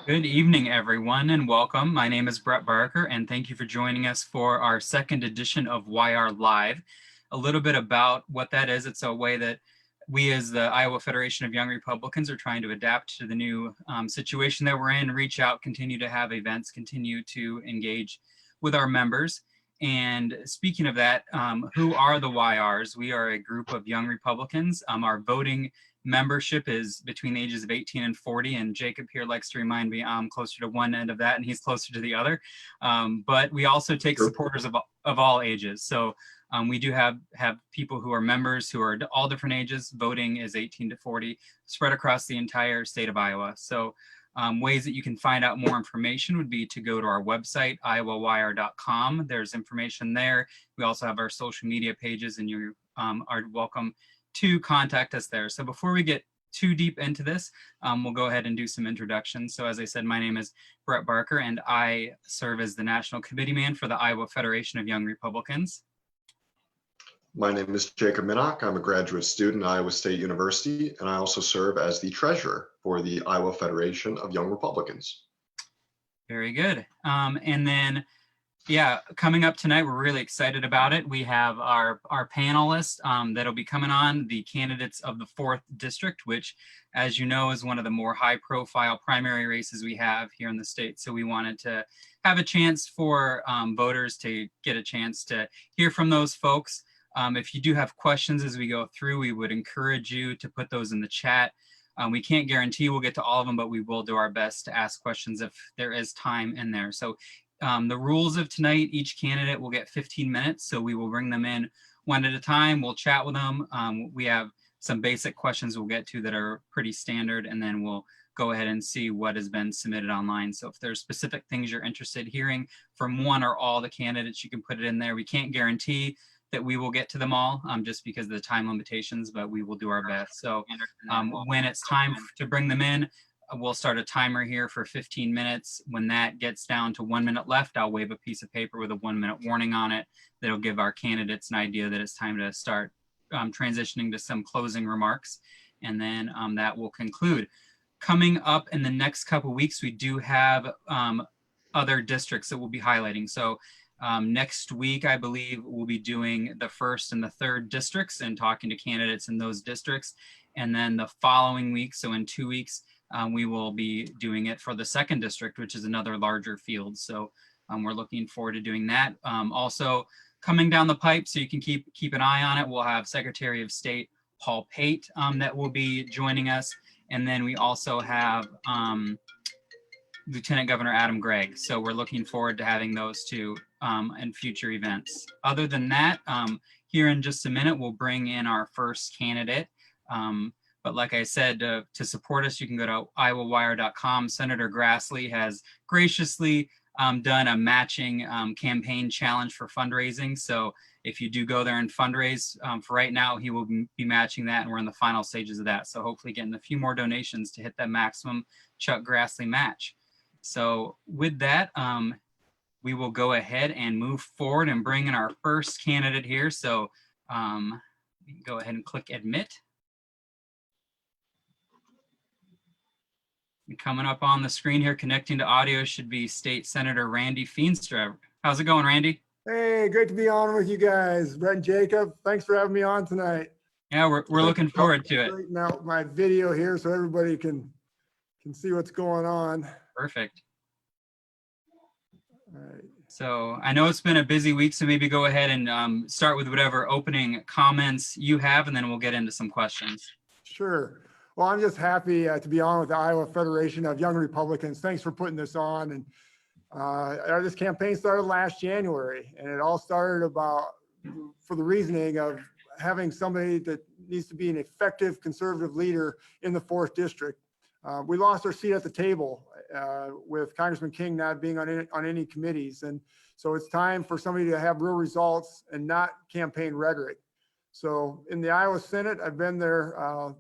Good evening, everyone, and welcome. My name is Bret Barker, and thank you for joining us for our second edition of YR Live. A little bit about what that is. It's a way that we as the Iowa Federation of Young Republicans are trying to adapt to the new situation that we're in, reach out, continue to have events, continue to engage with our members. And speaking of that, who are the YRs? We are a group of young Republicans. Our voting membership is between the ages of 18 and 40, and Jacob here likes to remind me I'm closer to one end of that and he's closer to the other. But we also take supporters of all ages. So we do have people who are members who are all different ages. Voting is 18 to 40, spread across the entire state of Iowa. So ways that you can find out more information would be to go to our website, iowawire.com. There's information there. We also have our social media pages, and you are welcome to contact us there. So before we get too deep into this, we'll go ahead and do some introductions. So as I said, my name is Bret Barker, and I serve as the National Committee Man for the Iowa Federation of Young Republicans. My name is Jacob Minnock. I'm a graduate student at Iowa State University, and I also serve as the treasurer for the Iowa Federation of Young Republicans. Very good. And then, yeah, coming up tonight, we're really excited about it. We have our panelists that'll be coming on, the candidates of the 4th District, which, as you know, is one of the more high-profile primary races we have here in the state. So we wanted to have a chance for voters to get a chance to hear from those folks. If you do have questions as we go through, we would encourage you to put those in the chat. We can't guarantee we'll get to all of them, but we will do our best to ask questions if there is time in there. So the rules of tonight, each candidate will get 15 minutes. So we will bring them in one at a time. We'll chat with them. We have some basic questions we'll get to that are pretty standard, and then we'll go ahead and see what has been submitted online. So if there's specific things you're interested in hearing from one or all the candidates, you can put it in there. We can't guarantee that we will get to them all just because of the time limitations, but we will do our best. So when it's time to bring them in, we'll start a timer here for 15 minutes. When that gets down to 1 minute left, I'll wave a piece of paper with a 1 minute warning on it. That'll give our candidates an idea that it's time to start transitioning to some closing remarks. And then that will conclude. Coming up in the next couple of weeks, we do have other districts that we'll be highlighting. So next week, I believe we'll be doing the 1st and the 3rd districts and talking to candidates in those districts. And then the following week, so in 2 weeks, we will be doing it for the 2nd district, which is another larger field. So we're looking forward to doing that. Also coming down the pipe, so you can keep an eye on it, we'll have Secretary of State Paul Pate that will be joining us. And then we also have Lieutenant Governor Adam Gregg. So we're looking forward to having those two in future events. Other than that, here in just a minute, we'll bring in our first candidate. But like I said, to support us, you can go to iowawire.com. Senator Grassley has graciously done a matching campaign challenge for fundraising. So if you do go there and fundraise, for right now, he will be matching that, and we're in the final stages of that. So hopefully getting a few more donations to hit that maximum Chuck Grassley match. So with that, we will go ahead and move forward and bring in our first candidate here. So we can go ahead and click admit. And coming up on the screen here, connecting to audio, should be State Senator Randy Feenstra. How's it going, Randy? Hey, great to be on with you guys. Bret and Jacob, thanks for having me on tonight. Yeah, we're looking forward to it. Straighten out my video here so everybody can see what's going on. Perfect. All right. So I know it's been a busy week, so maybe go ahead and start with whatever opening comments you have, and then we'll get into some questions. Sure. Well, I'm just happy to be on with the Iowa Federation of Young Republicans. Thanks for putting this on. And this campaign started last January, and it all started for the reasoning of having somebody that needs to be an effective conservative leader in the 4th District. We lost our seat at the table with Congressman King not being on any committees. And so it's time for somebody to have real results and not campaign rhetoric. So in the Iowa Senate, I've been there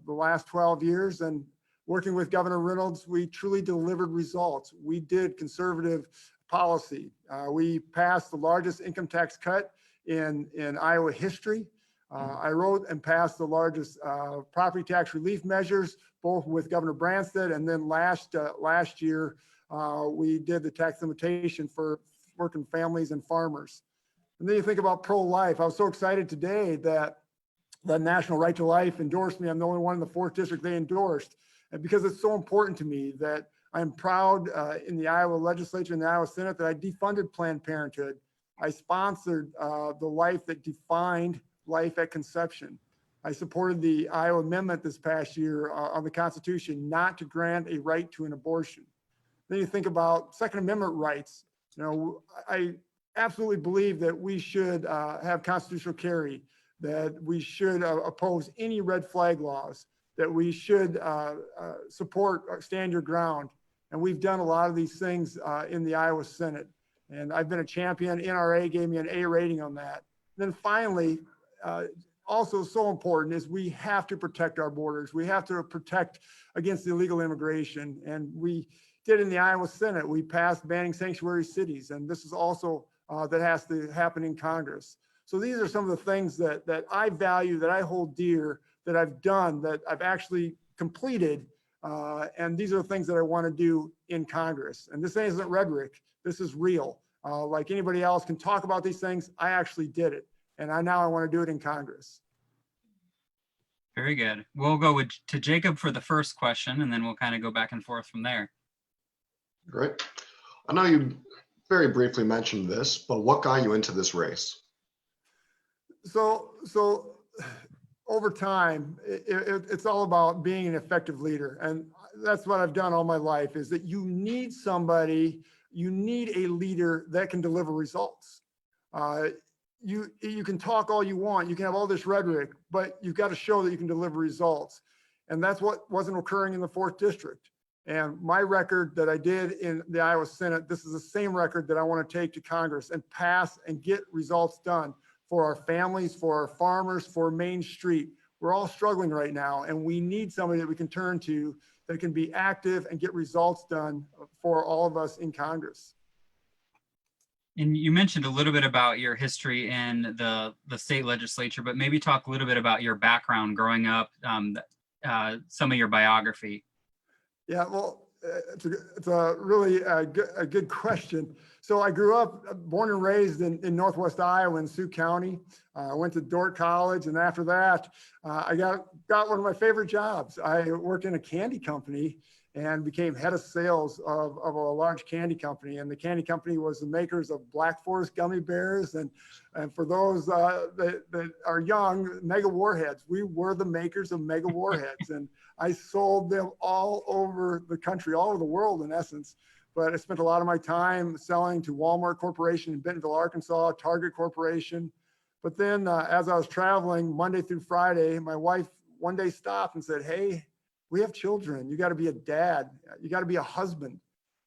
the last 12 years, and working with Governor Reynolds, we truly delivered results. We did conservative policy. We passed the largest income tax cut in Iowa history. I wrote and passed the largest property tax relief measures, both with Governor Branstad, and then last year, we did the tax limitation for working families and farmers. And then you think about pro-life. I was so excited today that the National Right to Life endorsed me. I'm the only one in the 4th District they endorsed. And because it's so important to me that I'm proud in the Iowa legislature and the Iowa Senate that I defunded Planned Parenthood. I sponsored the life that defined life at conception. I supported the Iowa amendment this past year on the Constitution not to grant a right to an abortion. Then you think about Second Amendment rights. You know, I absolutely believe that we should have constitutional carry, that we should oppose any red flag laws, that we should support stand your ground. And we've done a lot of these things in the Iowa Senate. And I've been a champion. NRA gave me an A rating on that. And then finally, also so important is we have to protect our borders. We have to protect against illegal immigration. And we did in the Iowa Senate. We passed banning sanctuary cities. And this is also that has to happen in Congress. So these are some of the things that I value, that I hold dear, that I've done, that I've actually completed. And these are the things that I want to do in Congress. And this isn't rhetoric. This is real. Like anybody else can talk about these things. I actually did it. And now I want to do it in Congress. Very good. We'll go to Jacob for the first question, and then we'll kind of go back and forth from there. Great. I know you very briefly mentioned this, but what got you into this race? So over time, it's all about being an effective leader. And that's what I've done all my life, is that you need somebody, you need a leader that can deliver results. You can talk all you want, you can have all this rhetoric, but you've got to show that you can deliver results. And that's what wasn't occurring in the 4th District. And my record that I did in the Iowa Senate, this is the same record that I want to take to Congress and pass and get results done for our families, for our farmers, for Main Street. We're all struggling right now, and we need somebody that we can turn to that can be active and get results done for all of us in Congress. And you mentioned a little bit about your history in the state legislature, but maybe talk a little bit about your background growing up, some of your biography. Yeah, well, it's a really good question. So I grew up, born and raised in Northwest Iowa in Sioux County. I went to Dordt College, and after that, I got one of my favorite jobs. I worked in a candy company and became head of sales of a large candy company. And the candy company was the makers of Black Forest gummy bears. And for those that are young, Mega Warheads. We were the makers of Mega Warheads. And I sold them all over the country, all over the world in essence. But I spent a lot of my time selling to Walmart Corporation in Bentonville, Arkansas, Target Corporation. But then as I was traveling Monday through Friday, my wife one day stopped and said, "Hey, we have children. You got to be a dad. You got to be a husband."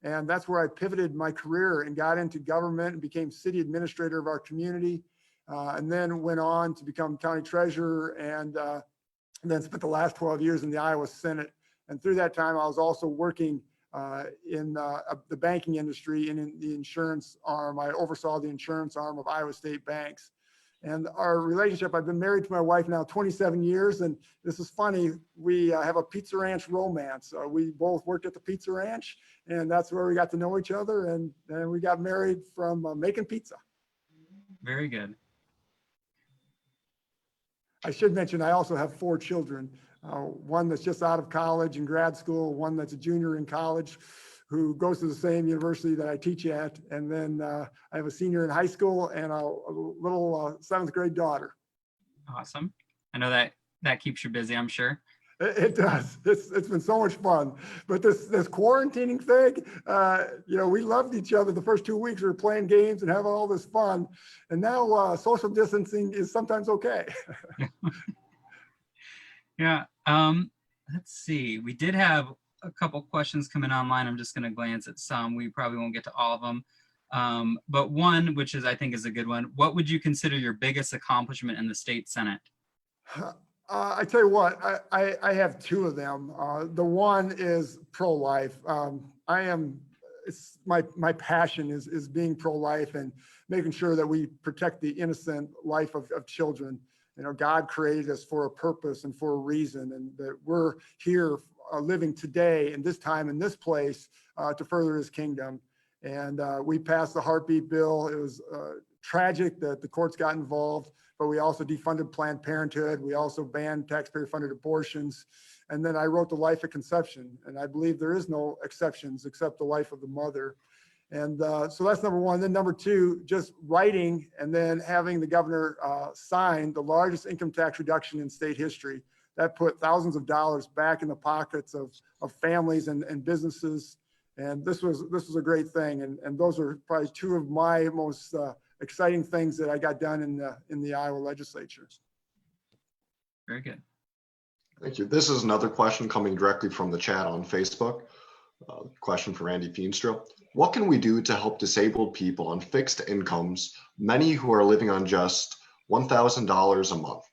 And that's where I pivoted my career and got into government and became city administrator of our community. And then went on to become county treasurer and then spent the last 12 years in the Iowa Senate. And through that time, I was also working in the banking industry and in the insurance arm. I oversaw the insurance arm of Iowa State banks. And our relationship, I've been married to my wife now 27 years. And this is funny, we have a Pizza Ranch romance. We both worked at the Pizza Ranch, and that's where we got to know each other. And then we got married from making pizza. Very good. I should mention, I also have 4 children. One that's just out of college and grad school, one that's a junior in college who goes to the same university that I teach at. And then I have a senior in high school and a little 7th grade daughter. Awesome. I know that keeps you busy, I'm sure. It does. It's been so much fun. But this quarantining thing, we loved each other. The first 2 weeks we were playing games and having all this fun. And now social distancing is sometimes okay. Yeah. Let's see. We did have a couple questions coming online. I'm just going to glance at some. We probably won't get to all of them. But one, which I think is a good one. What would you consider your biggest accomplishment in the state Senate? I tell you what, I have 2 of them. The one is pro-life. It's my passion is being pro-life and making sure that we protect the innocent life of children. God created us for a purpose and for a reason, and that we're here living today in this time, in this place, to further his kingdom. And we passed the heartbeat bill. It was tragic that the courts got involved, but we also defunded Planned Parenthood. We also banned taxpayer-funded abortions. And then I wrote the life of conception. And I believe there is no exceptions except the life of the mother. And so that's number one. Then number two, just writing and then having the governor sign the largest income tax reduction in state history. That put thousands of dollars back in the pockets of families and businesses. And this was a great thing. And those are probably two of my most exciting things that I got done in the Iowa legislature. Very good. Thank you. This is another question coming directly from the chat on Facebook. Question for Randy Feenstra. What can we do to help disabled people on fixed incomes, many who are living on just $1,000 a month?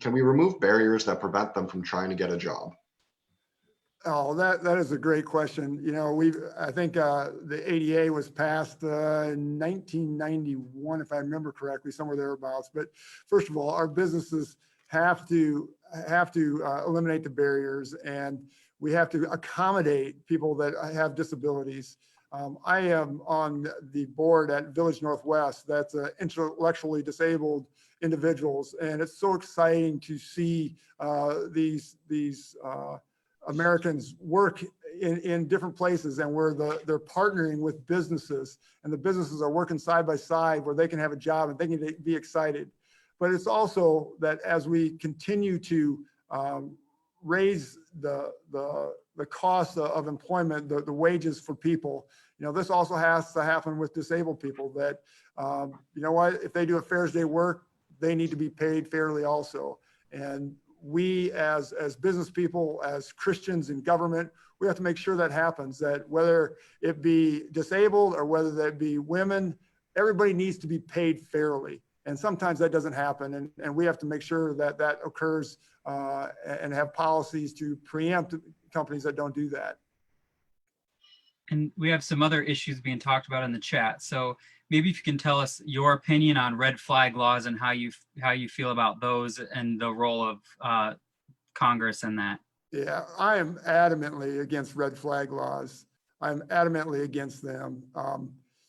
Can we remove barriers that prevent them from trying to get a job? Oh, that is a great question. I think the ADA was passed in 1991, if I remember correctly, somewhere thereabouts. But first of all, our businesses have to eliminate the barriers, and we have to accommodate people that have disabilities. I am on the board at Village Northwest, that's intellectually disabled individuals, and it's so exciting to see these Americans work in different places, and where they're partnering with businesses, and the businesses are working side by side where they can have a job and they can be excited. But it's also that as we continue to raise the cost of employment, the wages for people, this also has to happen with disabled people, that if they do a fair day work, they need to be paid fairly also. And we as business people, as Christians in government, we have to make sure that happens, that whether it be disabled or whether that be women, everybody needs to be paid fairly. And sometimes that doesn't happen. And we have to make sure that that occurs and have policies to preempt companies that don't do that. And we have some other issues being talked about in the chat. So maybe if you can tell us your opinion on red flag laws and how you feel about those and the role of Congress in that. Yeah, I am adamantly against red flag laws. I'm adamantly against them.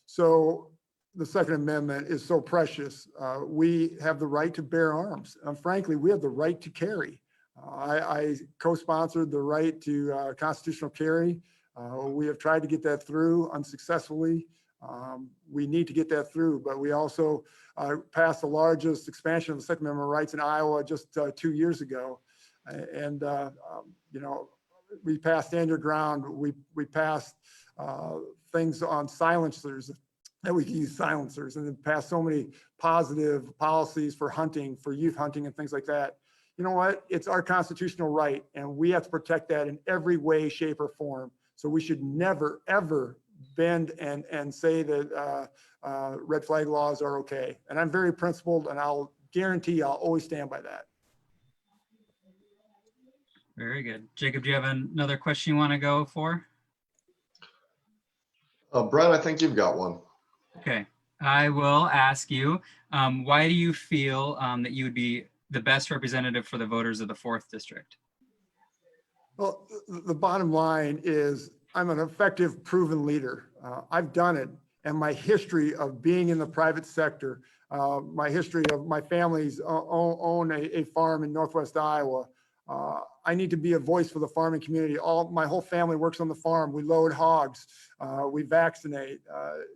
So the Second Amendment is so precious. We have the right to bear arms. Frankly, we have the right to carry. I co-sponsored the right to constitutional carry. We have tried to get that through unsuccessfully. We need to get that through, but we also passed the largest expansion of the Second Amendment rights in Iowa just 2 years ago. And, we passed stand your ground. We passed things on silencers, that we can use silencers, and then passed so many positive policies for hunting, for youth hunting and things like that. You know what? It's our constitutional right, and we have to protect that in every way, shape, or form. So we should never, ever bend and say that red flag laws are okay. And I'm very principled, and I'll guarantee I'll always stand by that. Very good. Jacob, do you have another question you want to go for? Bret, I think you've got one. Okay, I will ask you, why do you feel that you would be the best representative for the voters of the 4th District? Well, the bottom line is I'm an effective, proven leader. I've done it. And my history of being in the private sector, my history of my family's own a farm in Northwest Iowa. I need to be a voice for the farming community. My whole family works on the farm. We load hogs. We vaccinate.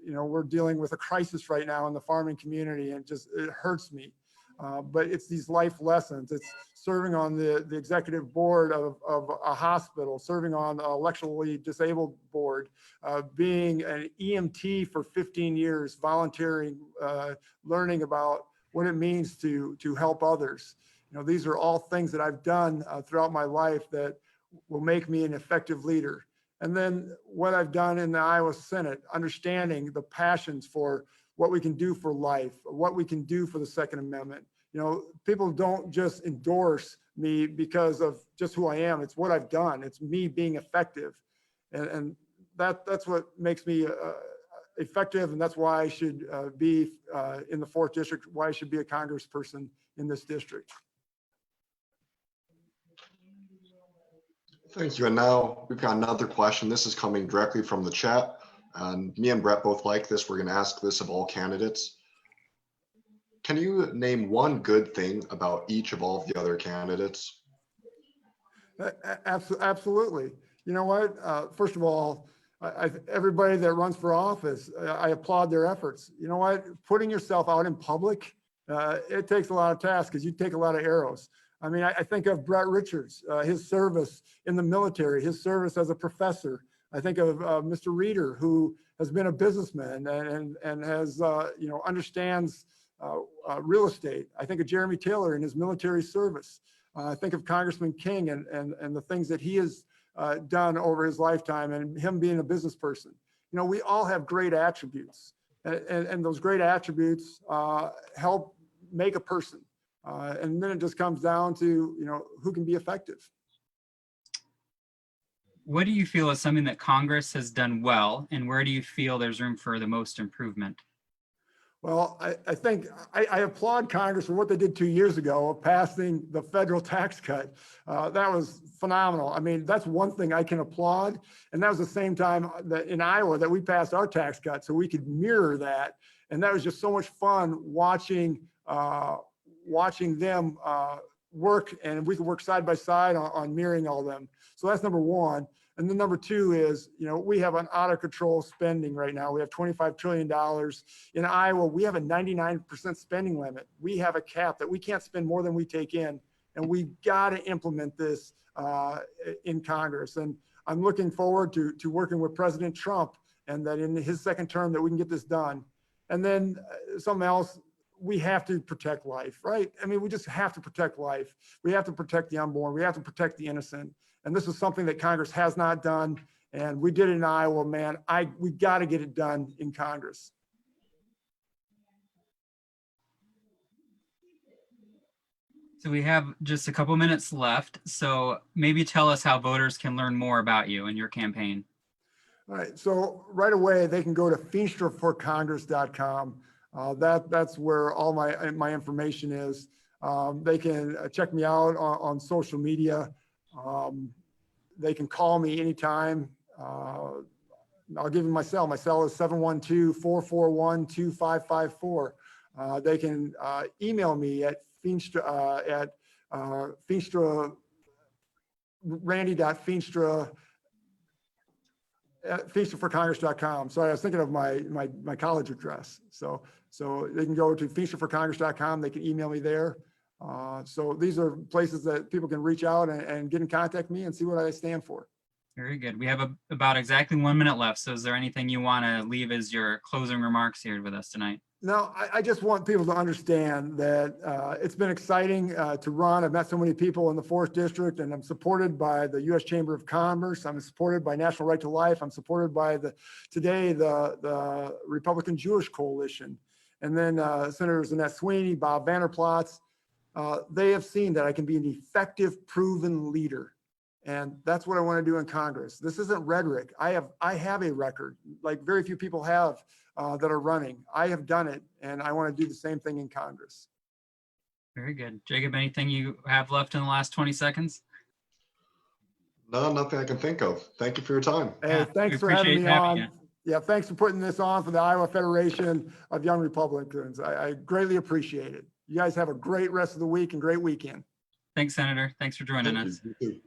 We're dealing with a crisis right now in the farming community, and it hurts me. But it's these life lessons. It's serving on the executive board of a hospital, serving on an electorally disabled board, being an EMT for 15 years, volunteering, learning about what it means to help others. These are all things that I've done throughout my life that will make me an effective leader. And then what I've done in the Iowa Senate, understanding the passions for what we can do for life, what we can do for the Second Amendment. People don't just endorse me because of just who I am. It's what I've done. It's me being effective. And that's what makes me effective, and that's why I should be in the 4th district, why I should be a congressperson in this district. Thank you. And now we've got another question. This is coming directly from the chat. And me and Bret both like this. We're going to ask this of all candidates. Can you name one good thing about each of all of the other candidates? Absolutely. You know what? First of all, everybody that runs for office, I applaud their efforts. You know what? Putting yourself out in public, it takes a lot of tasks because you take a lot of arrows. I mean, I think of Bret Richards, his service in the military, his service as a professor. I think of Mr. Reeder, who has been a businessman and has, you know, understands real estate. I think of Jeremy Taylor in his military service. I think of Congressman King and the things that he has done over his lifetime, and him being a business person. You know, we all have great attributes, and those great attributes help make a person. And then it just comes down to, you know, who can be effective. What do you feel is something that Congress has done well, and where do you feel there's room for the most improvement? Well, I think I applaud Congress for what they did 2 years ago of passing the federal tax cut. That was phenomenal. I mean, that's one thing I can applaud. And that was the same time that in Iowa that we passed our tax cut, so we could mirror that. And that was just so much fun watching them work, and we could work side by side on mirroring all of them. So that's number one. And then number two is, you know, we have an out of control spending right now. We have $25 trillion. In Iowa, we have a 99% spending limit. We have a cap that we can't spend more than we take in, and we've got to implement this in Congress. And I'm looking forward to working with President Trump, and that in his second term that we can get this done. And then something else, we have to protect life, right? I mean, we just have to protect life. We have to protect the unborn. We have to protect the innocent. And this is something that Congress has not done. And we did it in Iowa, man. We got to get it done in Congress. So we have just a couple minutes left. So maybe tell us how voters can learn more about you and your campaign. All right. So right away, they can go to Feenstraforcongress.com. That's where all my information is. They can check me out on social media. They can call me anytime. I'll give you my cell. My cell is 712-441-2554. They can email me at Feenstra, Feenstra@Feenstraforcongress.com. Sorry, I was thinking of my college address. So they can go to Feenstraforcongress.com. They can email me there. So these are places that people can reach out and get in contact with me and see what I stand for. Very good. We have about exactly 1 minute left. So is there anything you want to leave as your closing remarks here with us tonight? No, I just want people to understand that it's been exciting to run. I've met so many people in the 4th District, and I'm supported by the U.S. Chamber of Commerce. I'm supported by National Right to Life. I'm supported by the Republican Jewish Coalition. And then Senators Annette Sweeney, Bob Vanderplatz. They have seen that I can be an effective, proven leader. And that's what I want to do in Congress. This isn't rhetoric. I have a record, like very few people have that are running. I have done it, and I want to do the same thing in Congress. Very good. Jacob, anything you have left in the last 20 seconds? No, nothing I can think of. Thank you for your time. Hey, Yeah, thanks for having me on. Yeah, thanks for putting this on for the Iowa Federation of Young Republicans. I greatly appreciate it. You guys have a great rest of the week and great weekend. Thanks, Senator. Thanks for joining us. You too.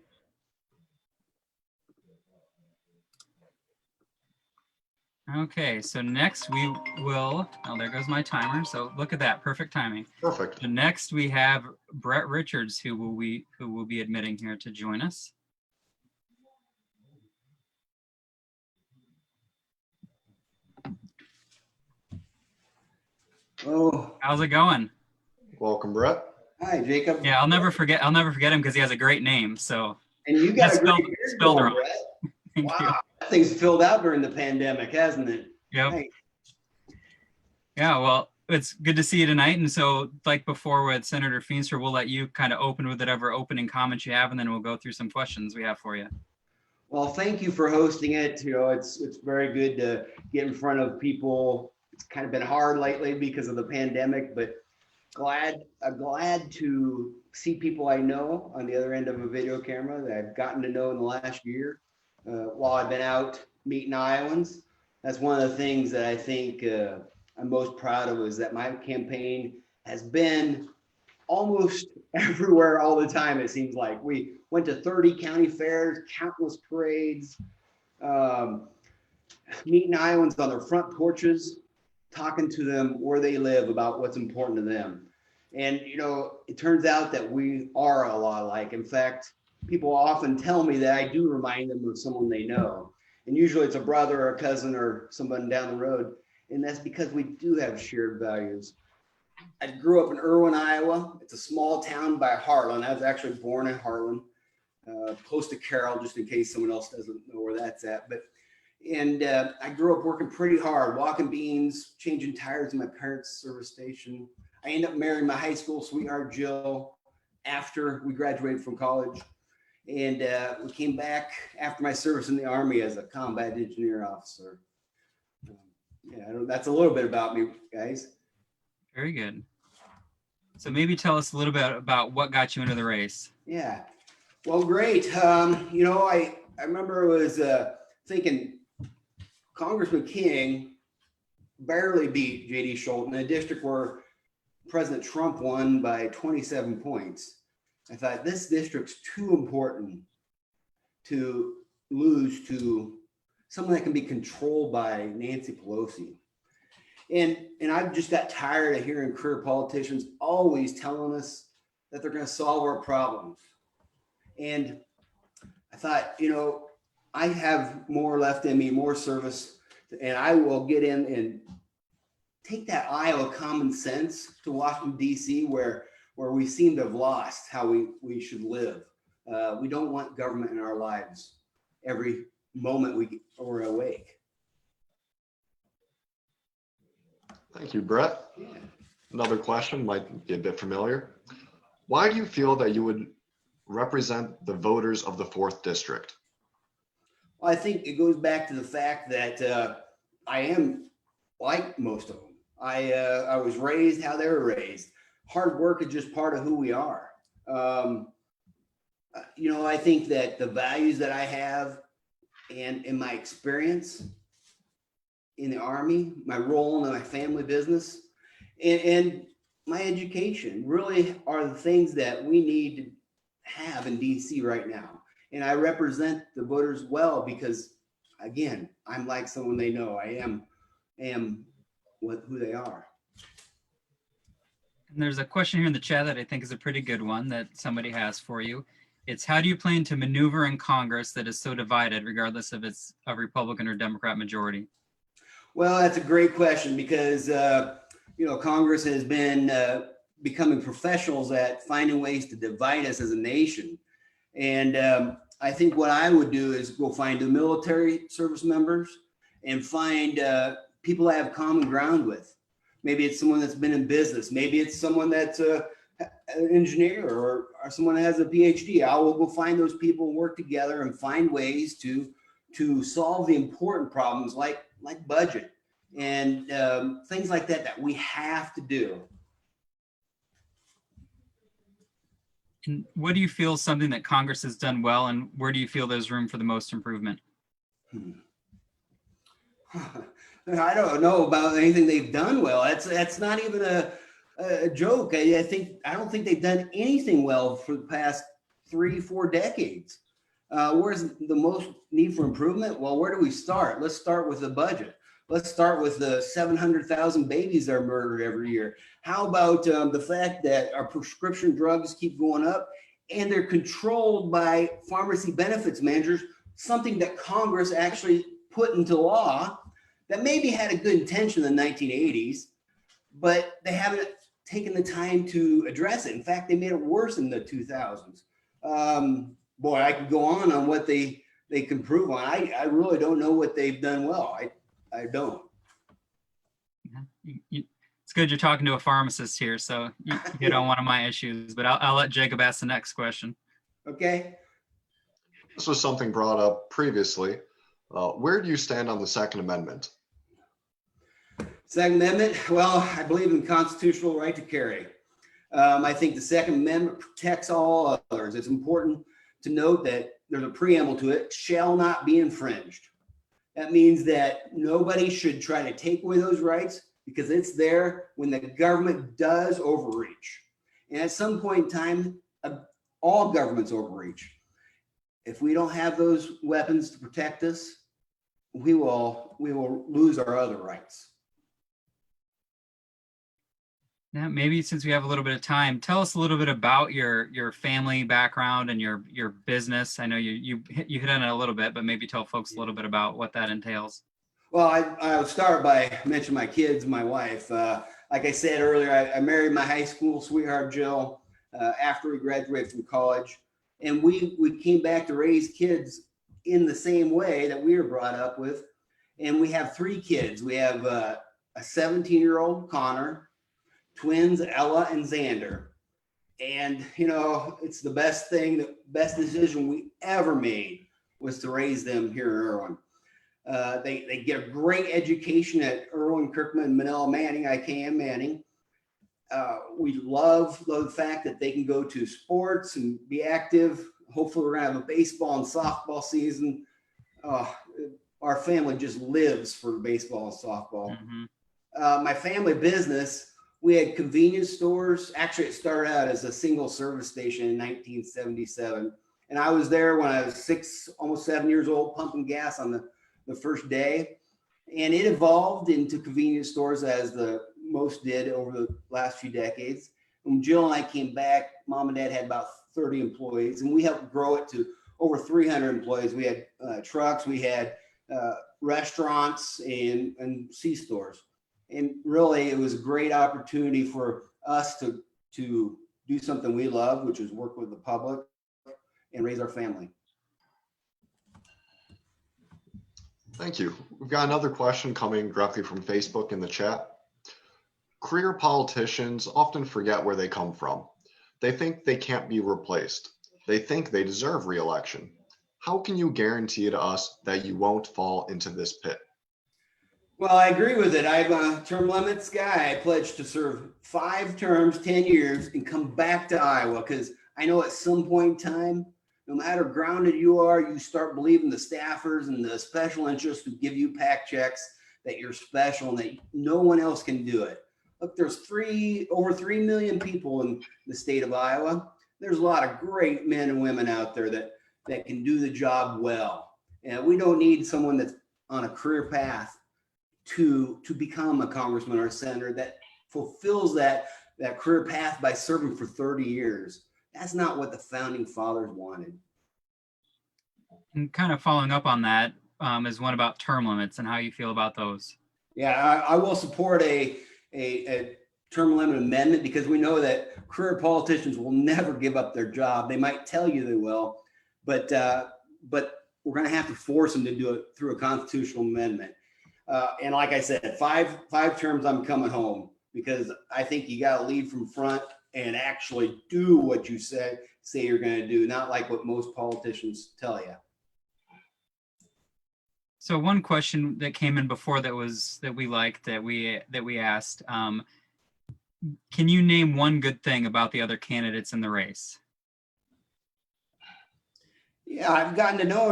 Okay, so next we will, oh, there goes my timer. So look at that, perfect timing. Perfect. So next we have Bret Richards, who will be admitting here to join us. Oh, How's it going? Welcome, Bret. hi, Jacob. Yeah, I'll never forget him because he has a great name. So And you got Just a great spelled- beard spelled going, wrong. Bret. thank you. Wow, that thing's filled out during the pandemic, hasn't it? Yep. Hey, Yeah, well, it's good to see you tonight. And so, like before with Senator Feenstra, we'll let you kind of open with whatever opening comments you have, and then we'll go through some questions we have for you. Well, Well, thank you for hosting it. You know, it's very good to get in front of people. It's kind of been hard lately because of the pandemic, but glad to see people I know on the other end of a video camera that I've gotten to know in the last year while I've been out meeting Iowans. That's one of the things that I think I'm most proud of, is that my campaign has been almost everywhere all the time. It seems like we went to 30 county fairs, countless parades, meeting Iowans on their front porches, talking to them where they live about what's important to them. And, you know, it turns out that we are a lot alike. In fact, people often tell me that I do remind them of someone they know. And usually it's a brother or a cousin or someone down the road. And that's because we do have shared values. I grew up in Irwin, Iowa. It's a small town by Harlan. I was actually born in Harlan, close to Carroll, just in case someone else doesn't know where that's at. And I grew up working pretty hard, walking beans, changing tires in my parents' service station. I ended up marrying my high school sweetheart, Jill, after we graduated from college. And we came back after my service in the Army as a combat engineer officer. That's a little bit about me, guys. Very good. So maybe tell us a little bit about what got you into the race. Yeah, well, great. You know, I remember I was thinking Congressman King barely beat J.D. Schultz in a district where President Trump won by 27 points. I thought this district's too important to lose to someone that can be controlled by Nancy Pelosi. And I just got tired of hearing career politicians always telling us that they're going to solve our problems. And I thought, you know, I have more left in me, more service, and I will get in and take that Iowa common sense to Washington, D.C., where we seem to have lost how we should live. We don't want government in our lives every moment we're awake. Thank you, Bret. Yeah. Another question might be a bit familiar. Why do you feel that you would represent the voters of the 4th District? Well, I think it goes back to the fact that I am like most of them. I was raised how they were raised. Hard work is just part of who we are. You know, I think that the values that I have and in my experience in the Army, my role in my family business, and my education really are the things that we need to have in DC right now. And I represent the voters well because, again, I'm like someone they know. I am who they are. And there's a question here in the chat that I think is a pretty good one that somebody has for you. It's, how do you plan to maneuver in Congress that is so divided, regardless if it's a Republican or Democrat majority? Well, that's a great question because, you know, Congress has been becoming professionals at finding ways to divide us as a nation. And I think what I would do is go find the military service members and find people I have common ground with. Maybe it's someone that's been in business. Maybe it's someone that's an engineer or someone that has a PhD. I will go find those people and work together and find ways to solve the important problems like budget and things like that we have to do. And what do you feel is something that Congress has done well, and where do you feel there's room for the most improvement? I don't know about anything they've done well. That's not even a joke. I don't think they've done anything well for the past 3-4 decades. Where's the most need for improvement? Well, where do we start? Let's start with the budget. Let's start with the 700,000 babies that are murdered every year. How about the fact that our prescription drugs keep going up and they're controlled by pharmacy benefits managers, something that Congress actually put into law that maybe had a good intention in the 1980s, but they haven't taken the time to address it. In fact, they made it worse in the 2000s. Boy, I could go on what they can prove on. I really don't know what they've done well. I don't. It's good you're talking to a pharmacist here, so you hit on one of my issues, but I'll let Jacob ask the next question. Okay. This was something brought up previously. Where do you stand on the Second Amendment? Second Amendment, well, I believe in the constitutional right to carry. I think the Second Amendment protects all others. It's important to note that there's a preamble to it, shall not be infringed. That means that nobody should try to take away those rights because it's there when the government does overreach. And at some point in time, all governments overreach. If we don't have those weapons to protect us, we will lose our other rights. Yeah, maybe since we have a little bit of time, tell us a little bit about your family background and your business. I know you hit on it a little bit, but maybe tell folks a little bit about what that entails. Well, I'll start by mentioning my kids, my wife. Like I said earlier, I married my high school sweetheart, Jill, after we graduated from college. And we came back to raise kids in the same way that we were brought up with. And we have 3 kids. We have a 17-year-old, Connor, twins, Ella and Xander. And, you know, it's the best best decision we ever made was to raise them here in Irwin. They get a great education at Irwin, Kirkman, Manila, Manning, IKM Manning. We love the fact that they can go to sports and be active. Hopefully we're gonna have a baseball and softball season. Our family just lives for baseball and softball. Mm-hmm. My family business, we had convenience stores. Actually, it started out as a single service station in 1977. And I was there when I was 6, almost 7 years old, pumping gas on the first day. And it evolved into convenience stores as the most did over the last few decades. When Jill and I came back, Mom and Dad had about 30 employees, and we helped grow it to over 300 employees. We had trucks, we had restaurants and C-stores. And really, it was a great opportunity for us to do something we love, which is work with the public and raise our family. Thank you. We've got another question coming directly from Facebook in the chat. Career politicians often forget where they come from. They think they can't be replaced. They think they deserve re-election. How can you guarantee to us that you won't fall into this pit? Well, I agree with it. I'm a term limits guy. I pledged to serve 5 terms, 10 years, and come back to Iowa because I know at some point in time, no matter how grounded you are, you start believing the staffers and the special interests who give you PAC checks that you're special and that no one else can do it. Look, there's over 3 million people in the state of Iowa. There's a lot of great men and women out there that can do the job well. And we don't need someone that's on a career path to become a congressman or a senator that fulfills that career path by serving for 30 years. That's not what the founding fathers wanted. And kind of following up on that is one about term limits and how you feel about those. Yeah, I will support a term limit amendment because we know that career politicians will never give up their job. They might tell you they will, but we're going to have to force them to do it through a constitutional amendment. And like I said, five terms, I'm coming home because I think you got to lead from front and actually do what you say you're going to do, not like what most politicians tell you. So one question that came in before that we liked that we asked, can you name one good thing about the other candidates in the race? Yeah, I've gotten to know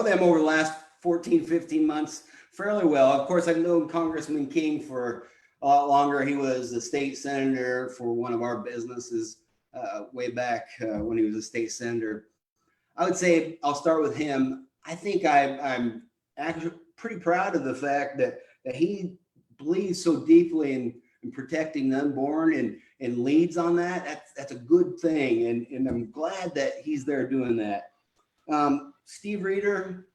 them over the last 14, 15 months fairly well. Of course, I've known Congressman King for a lot longer. He was a state senator for one of our businesses way back when he was a state senator. I would say I'll start with him. I think I'm actually pretty proud of the fact that he believes so deeply in protecting the unborn and leads on that. That's a good thing. And I'm glad that he's there doing that. Steve Reeder,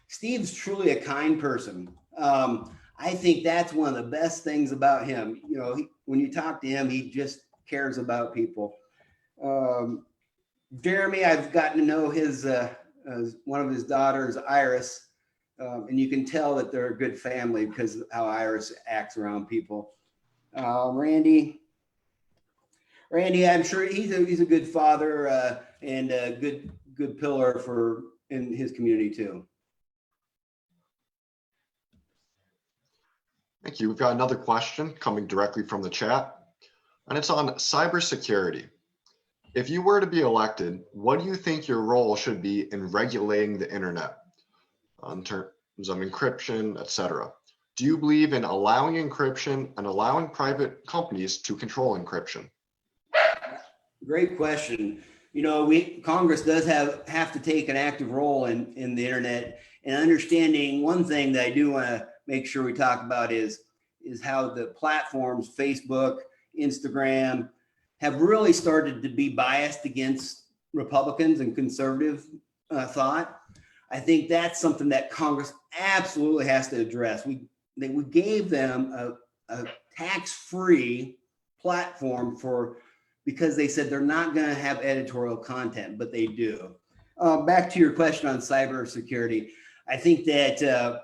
Steve's truly a kind person. I think that's one of the best things about him. You know, when you talk to him, he just cares about people. Jeremy, I've gotten to know his one of his daughters, Iris, and you can tell that they're a good family because of how Iris acts around people. Randy, I'm sure he's a good father and a good pillar for in his community too. Thank you. We've got another question coming directly from the chat, and it's on cybersecurity. If you were to be elected, what do you think your role should be in regulating the internet in terms of encryption, etc.? Do you believe in allowing encryption and allowing private companies to control encryption? Great question. You know, Congress does have to take an active role in the internet, and understanding one thing that I do want to make sure we talk about is how the platforms, Facebook, Instagram, have really started to be biased against Republicans and conservative thought. I think that's something that Congress absolutely has to address. We gave them a tax-free platform because they said they're not going to have editorial content, but they do. Back to your question on cybersecurity, I think that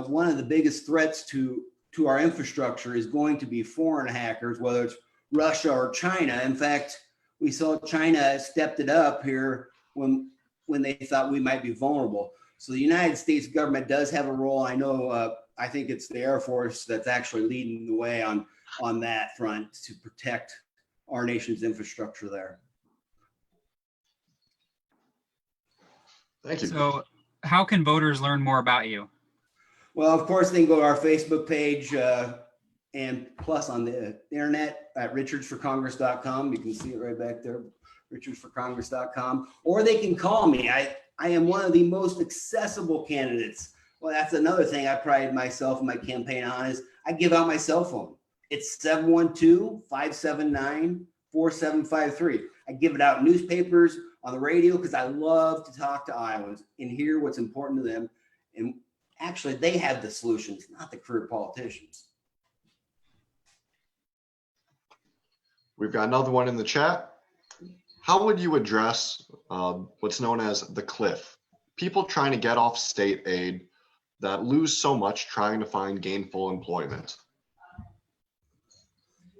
one of the biggest threats to our infrastructure is going to be foreign hackers, whether it's Russia or China. In fact, we saw China stepped it up here when they thought we might be vulnerable. So the United States government does have a role. I know, I think it's the Air Force that's actually leading the way on that front to protect our nation's infrastructure there. Thank you. So how can voters learn more about you? Well, of course, they can go to our Facebook page and plus on the internet at richardsforcongress.com. You can see it right back there, richardsforcongress.com. Or they can call me. I am one of the most accessible candidates. Well, that's another thing I pride myself in my campaign on is I give out my cell phone. It's 712-579-4753. I give it out in newspapers, on the radio, because I love to talk to Iowans and hear what's important to them. And actually, they have the solutions, not the career politicians. We've got another one in the chat. How would you address what's known as the cliff? People trying to get off state aid that lose so much trying to find gainful employment.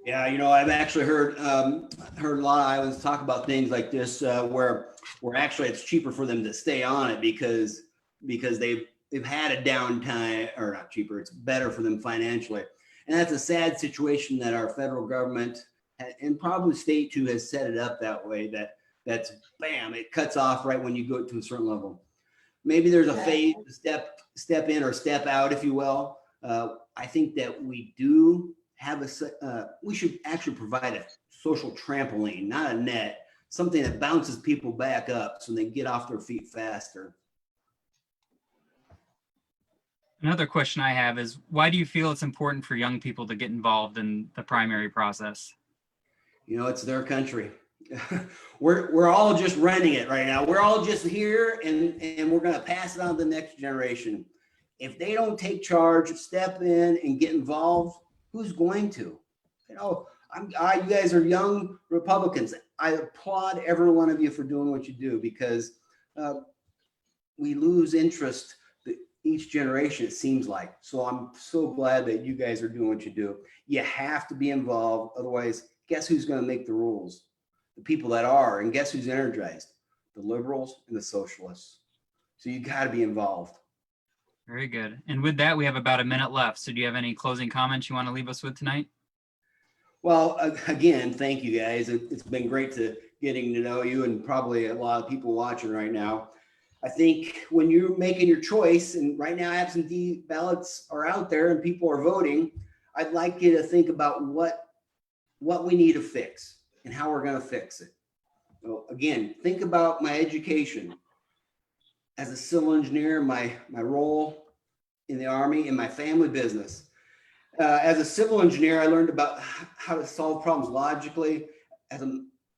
Yeah, I've actually heard a lot of Iowans talk about things like this, where actually it's cheaper for them to stay on it because they've had a downtime, or not cheaper, it's better for them financially. And that's a sad situation that our federal government and probably state too has set it up that way, that's bam, it cuts off right when you go to a certain level. Maybe there's a phase, step in or step out, if you will. I think that we do have we should actually provide a social trampoline, not a net, something that bounces people back up so they get off their feet faster. Another question I have is, why do you feel it's important for young people to get involved in the primary process? It's their country. We're all just renting it right now. We're all just here and we're going to pass it on to the next generation. If they don't take charge, step in and get involved, who's going to? You guys are young Republicans. I applaud every one of you for doing what you do, because we lose interest each generation, it seems like. So I'm so glad that you guys are doing what you do. You have to be involved. Otherwise, guess who's going to make the rules? The people that are. And guess who's energized? The liberals and the socialists. So you got to be involved. Very good. And with that, we have about a minute left. So do you have any closing comments you want to leave us with tonight? Well, again, thank you guys. It's been great getting to know you, and probably a lot of people watching right now. I think when you're making your choice, and right now absentee ballots are out there and people are voting, I'd like you to think about what we need to fix and how we're going to fix it. So again, think about my education. As a civil engineer, my role in the Army, and my family business. As a civil engineer, I learned about how to solve problems logically. I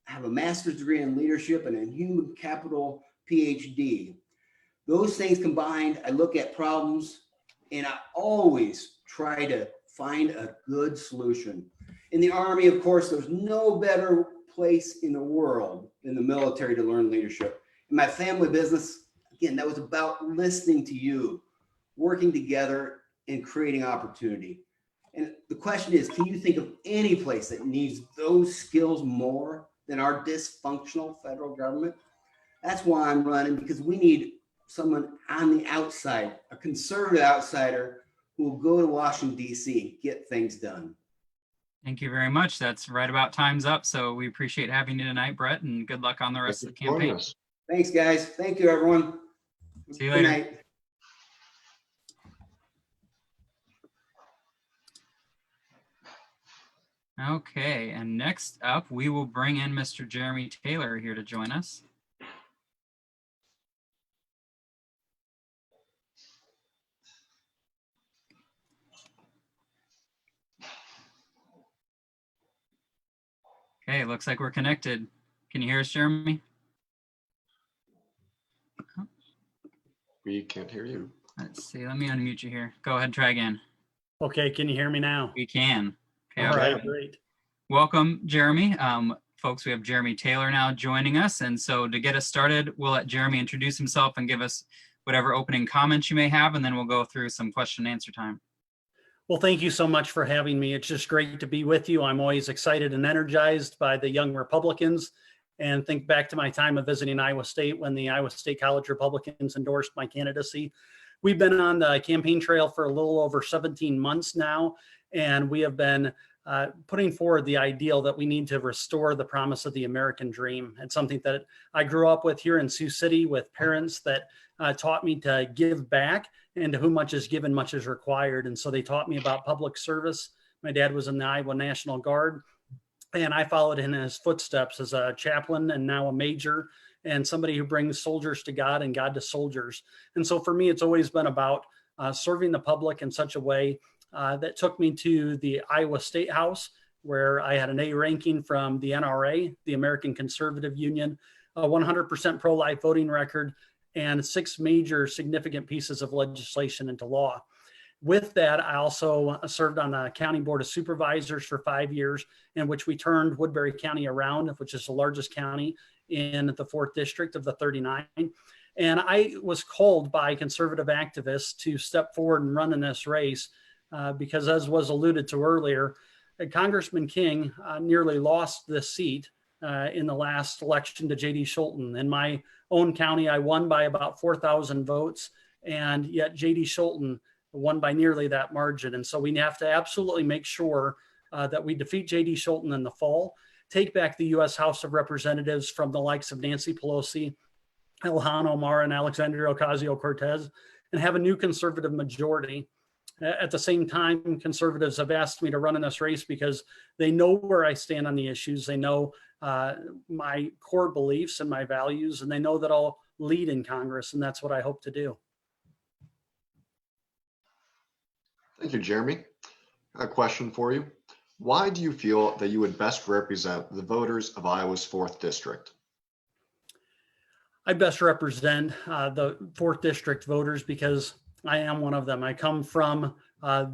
have a master's degree in leadership and a human capital PhD. Those things combined, I look at problems and I always try to find a good solution. In the Army, of course, there's no better place in the world than the military to learn leadership. In my family business, again, that was about listening to you, working together and creating opportunity. And the question is, can you think of any place that needs those skills more than our dysfunctional federal government? That's why I'm running, because we need someone on the outside, a conservative outsider who will go to Washington, D.C., get things done. Thank you very much. That's right about time's up. So we appreciate having you tonight, Bret, and good luck on the rest of the campaign. Thanks, guys. Thank you, everyone. See you Good later. night. Okay, and next up, we will bring in Mr. Jeremy Taylor here to join us. Okay, looks like we're connected. Can you hear us, Jeremy? We can't hear you. Let's see, let me unmute you here. Go ahead, try again. Okay, can you hear me now? We can. Okay, All right, Okay. great. welcome, Jeremy. Folks, we have Jeremy Taylor now joining us. And so to get us started, we'll let Jeremy introduce himself and give us whatever opening comments you may have, and then we'll go through some question and answer time. Well, thank you so much for having me. It's just great to be with you. I'm always excited and energized by the young Republicans, and think back to my time of visiting Iowa State when the Iowa State College Republicans endorsed my candidacy. We've been on the campaign trail for a little over 17 months now, and we have been putting forward the ideal that we need to restore the promise of the American dream. It's something that I grew up with here in Sioux City with parents that taught me to give back, and to whom much is given, much is required. And so they taught me about public service. My dad was in the Iowa National Guard, and I followed in his footsteps as a chaplain and now a major, and somebody who brings soldiers to God and God to soldiers. And so for me, it's always been about serving the public in such a way that took me to the Iowa State House, where I had an A ranking from the NRA, the American Conservative Union, a 100% pro-life voting record, and 6 major significant pieces of legislation into law. With that, I also served on the County Board of Supervisors for 5 years, in which we turned Woodbury County around, which is the largest county in the 4th District of the 39. And I was called by conservative activists to step forward and run in this race because, as was alluded to earlier, Congressman King nearly lost this seat in the last election to J.D. Scholten. In my own county, I won by about 4,000 votes, and yet J.D. Scholten won by nearly that margin. And so we have to absolutely make sure that we defeat J.D. Scholten in the fall, take back the U.S. House of Representatives from the likes of Nancy Pelosi, Ilhan Omar, and Alexandria Ocasio-Cortez, and have a new conservative majority. At the same time, conservatives have asked me to run in this race because they know where I stand on the issues. They know my core beliefs and my values, and they know that I'll lead in Congress, and that's what I hope to do. Thank you, Jeremy. A question for you. Why do you feel that you would best represent the voters of Iowa's 4th District? I best represent the 4th District voters because I am one of them. I come from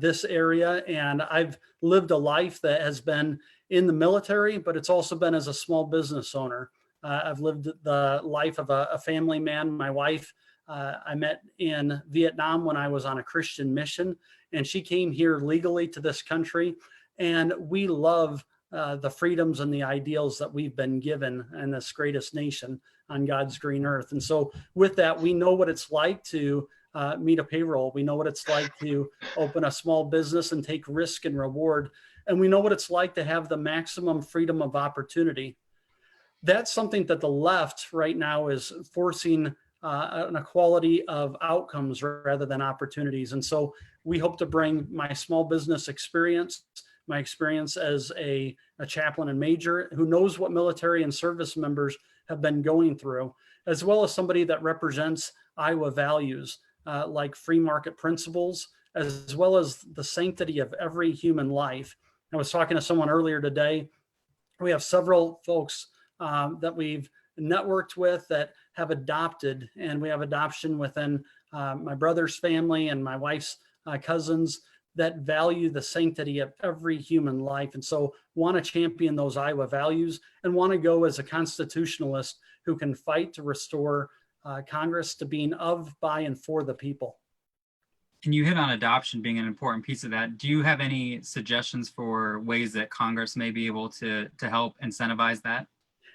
this area, and I've lived a life that has been in the military, but it's also been as a small business owner. I've lived the life of a family man. My wife, I met in Vietnam when I was on a Christian mission, and she came here legally to this country. And we love the freedoms and the ideals that we've been given in this greatest nation on God's green earth. And so with that, we know what it's like to meet a payroll. We know what it's like to open a small business and take risk and reward. And we know what it's like to have the maximum freedom of opportunity. That's something that the left right now is forcing an equality of outcomes rather than opportunities. And so we hope to bring my small business experience, my experience as a chaplain and major who knows what military and service members have been going through, as well as somebody that represents Iowa values like free market principles, as well as the sanctity of every human life. I was talking to someone earlier today. We have several folks that we've networked with that have adopted, and we have adoption within my brother's family and my wife's cousins that value the sanctity of every human life. And so want to champion those Iowa values and want to go as a constitutionalist who can fight to restore Congress to being of, by, and for the people. And you hit on adoption being an important piece of that. Do you have any suggestions for ways that Congress may be able to help incentivize that?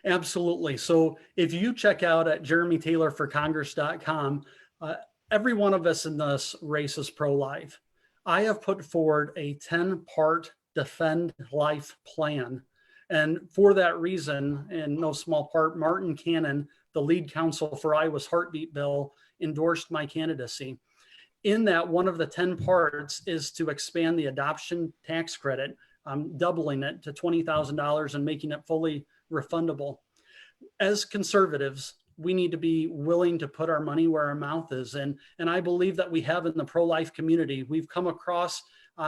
Absolutely. So if you check out at jeremytaylorforcongress.com, Every one of us in this race is pro-life. I have put forward a 10-part Defend Life plan. And for that reason, in no small part, Martin Cannon, the lead counsel for Iowa's heartbeat bill, endorsed my candidacy. In that, one of the 10 parts is to expand the adoption tax credit, doubling it to $20,000 and making it fully refundable. As conservatives, we need to be willing to put our money where our mouth is. And I believe that we have in the pro-life community. We've come across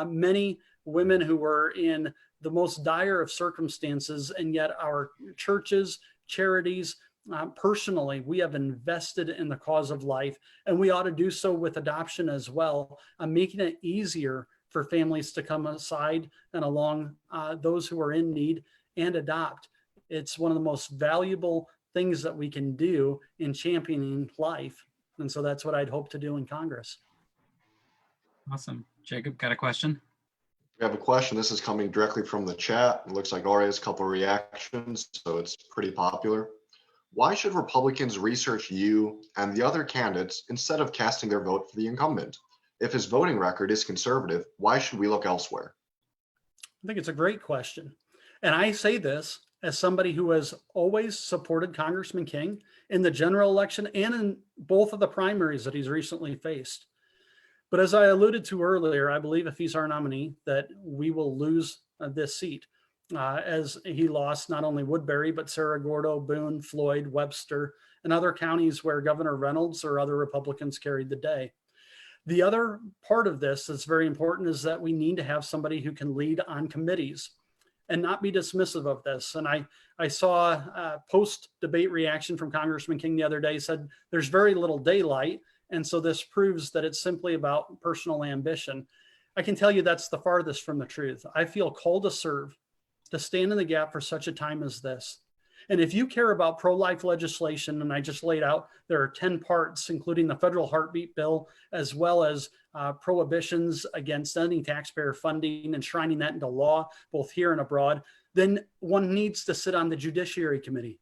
many women who were in the most dire of circumstances, and yet our churches, charities, personally, we have invested in the cause of life, and we ought to do so with adoption as well, making it easier for families to come aside and along those who are in need and adopt. It's one of the most valuable things that we can do in championing life. And so that's what I'd hope to do in Congress. Awesome. Jacob, got a question? We have a question. This is coming directly from the chat. It looks like already has a couple of reactions, so it's pretty popular. Why should Republicans research you and the other candidates instead of casting their vote for the incumbent? If his voting record is conservative, why should we look elsewhere? I think it's a great question. And I say this as somebody who has always supported Congressman King in the general election and in both of the primaries that he's recently faced. But as I alluded to earlier, I believe if he's our nominee, that we will lose this seat, as he lost not only Woodbury, but Cerro Gordo, Boone, Floyd, Webster, and other counties where Governor Reynolds or other Republicans carried the day. The other part of this that's very important is that we need to have somebody who can lead on committees and not be dismissive of this. And I saw a post-debate reaction from Congressman King the other day, said there's very little daylight. And so this proves that it's simply about personal ambition. I can tell you that's the farthest from the truth. I feel called to serve, to stand in the gap for such a time as this. And if you care about pro-life legislation, and I just laid out, there are 10 parts, including the federal heartbeat bill, as well as prohibitions against ending taxpayer funding, enshrining that into law, both here and abroad, then one needs to sit on the Judiciary Committee.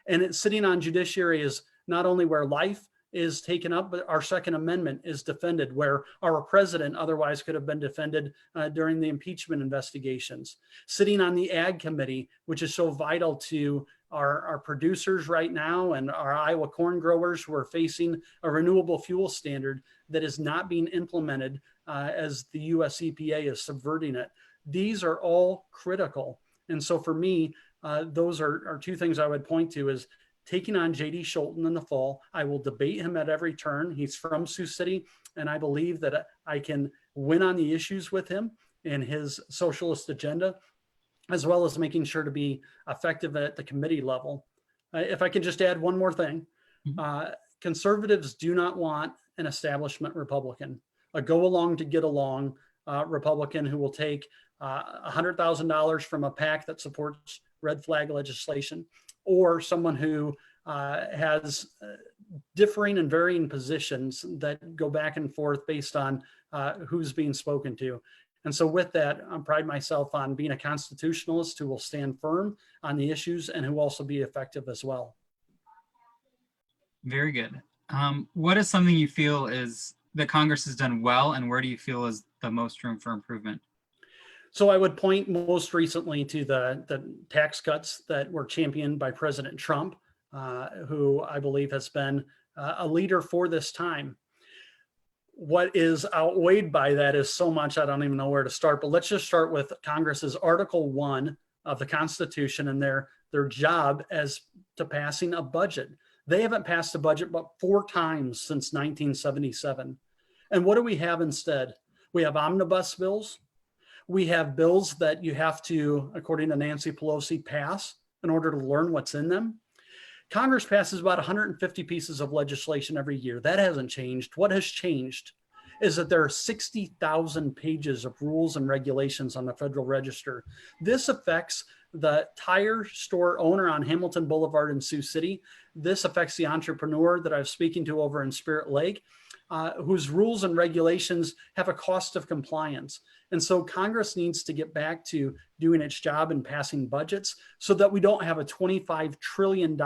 And sitting on Judiciary is not only where life is taken up, but our Second Amendment is defended, where our president otherwise could have been defended during the impeachment investigations. Sitting on the Ag Committee, which is so vital to our producers right now and our Iowa corn growers who are facing a renewable fuel standard that is not being implemented as the US EPA is subverting it. These are all critical. And so for me, those are two things I would point to is taking on J.D. Scholten in the fall. I will debate him at every turn. He's from Sioux City, and I believe that I can win on the issues with him and his socialist agenda, as well as making sure to be effective at the committee level. If I can just add one more thing, conservatives do not want an establishment Republican, a go along to get along Republican who will take $100,000 from a PAC that supports red flag legislation, or someone who has differing and varying positions that go back and forth based on who's being spoken to. And so with that, I pride myself on being a constitutionalist who will stand firm on the issues and who will also be effective as well. Very good. What is something you feel is that Congress has done well, and where do you feel is the most room for improvement? So I would point most recently to the tax cuts that were championed by President Trump, who I believe has been a leader for this time. What is outweighed by that is so much, I don't even know where to start, but let's just start with Congress's Article 1 of the Constitution and their job as to passing a budget. They haven't passed a budget but 4 times since 1977. And what do we have instead? We have omnibus bills. We have bills that you have to, according to Nancy Pelosi, pass in order to learn what's in them. Congress passes about 150 pieces of legislation every year. That hasn't changed. What has changed is that there are 60,000 pages of rules and regulations on the Federal Register. This affects the tire store owner on Hamilton Boulevard in Sioux City. This affects the entrepreneur that I was speaking to over in Spirit Lake, whose rules and regulations have a cost of compliance. And so Congress needs to get back to doing its job in passing budgets so that we don't have a $25 trillion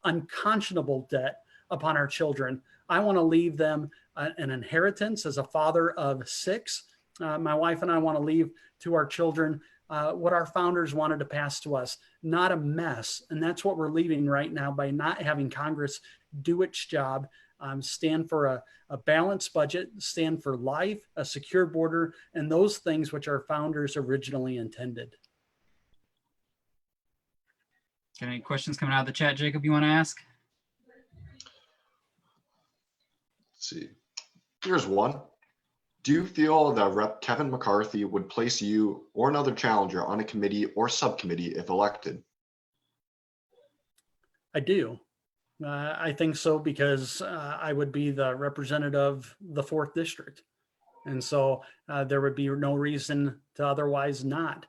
unconscionable debt upon our children. I want to leave them an inheritance as a father of 6. My wife and I want to leave to our children what our founders wanted to pass to us, not a mess. And that's what we're leaving right now by not having Congress do its job, stand for a balanced budget, stand for life, a secure border, and those things which our founders originally intended. Got any questions coming out of the chat, Jacob, you want to ask? Let's see. Here's one. Do you feel that Rep. Kevin McCarthy would place you or another challenger on a committee or subcommittee if elected? I do. I think so because I would be the representative of the 4th district. And so there would be no reason to otherwise not.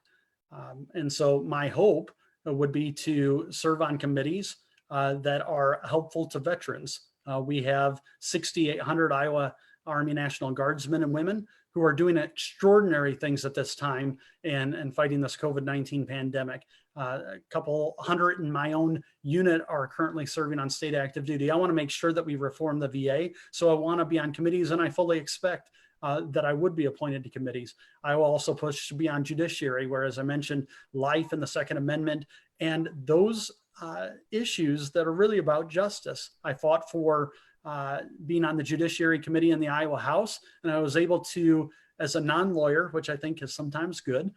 And so my hope would be to serve on committees that are helpful to veterans. We have 6,800 Iowa Army National Guardsmen and women who are doing extraordinary things at this time and fighting this COVID-19 pandemic. A couple hundred in my own unit are currently serving on state active duty. I want to make sure that we reform the VA. So I want to be on committees, and I fully expect that I would be appointed to committees. I will also push to be on judiciary, where, as I mentioned, life and the Second Amendment and those issues that are really about justice. I fought for being on the Judiciary Committee in the Iowa House, and I was able to, as a non-lawyer, which I think is sometimes good,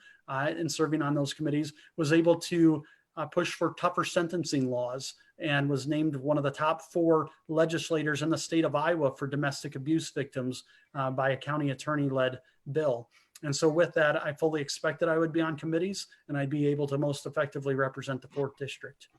in serving on those committees, was able to push for tougher sentencing laws and was named one of the top 4 legislators in the state of Iowa for domestic abuse victims by a county attorney-led bill. And so with that, I fully expect that I would be on committees and I'd be able to most effectively represent the 4th district.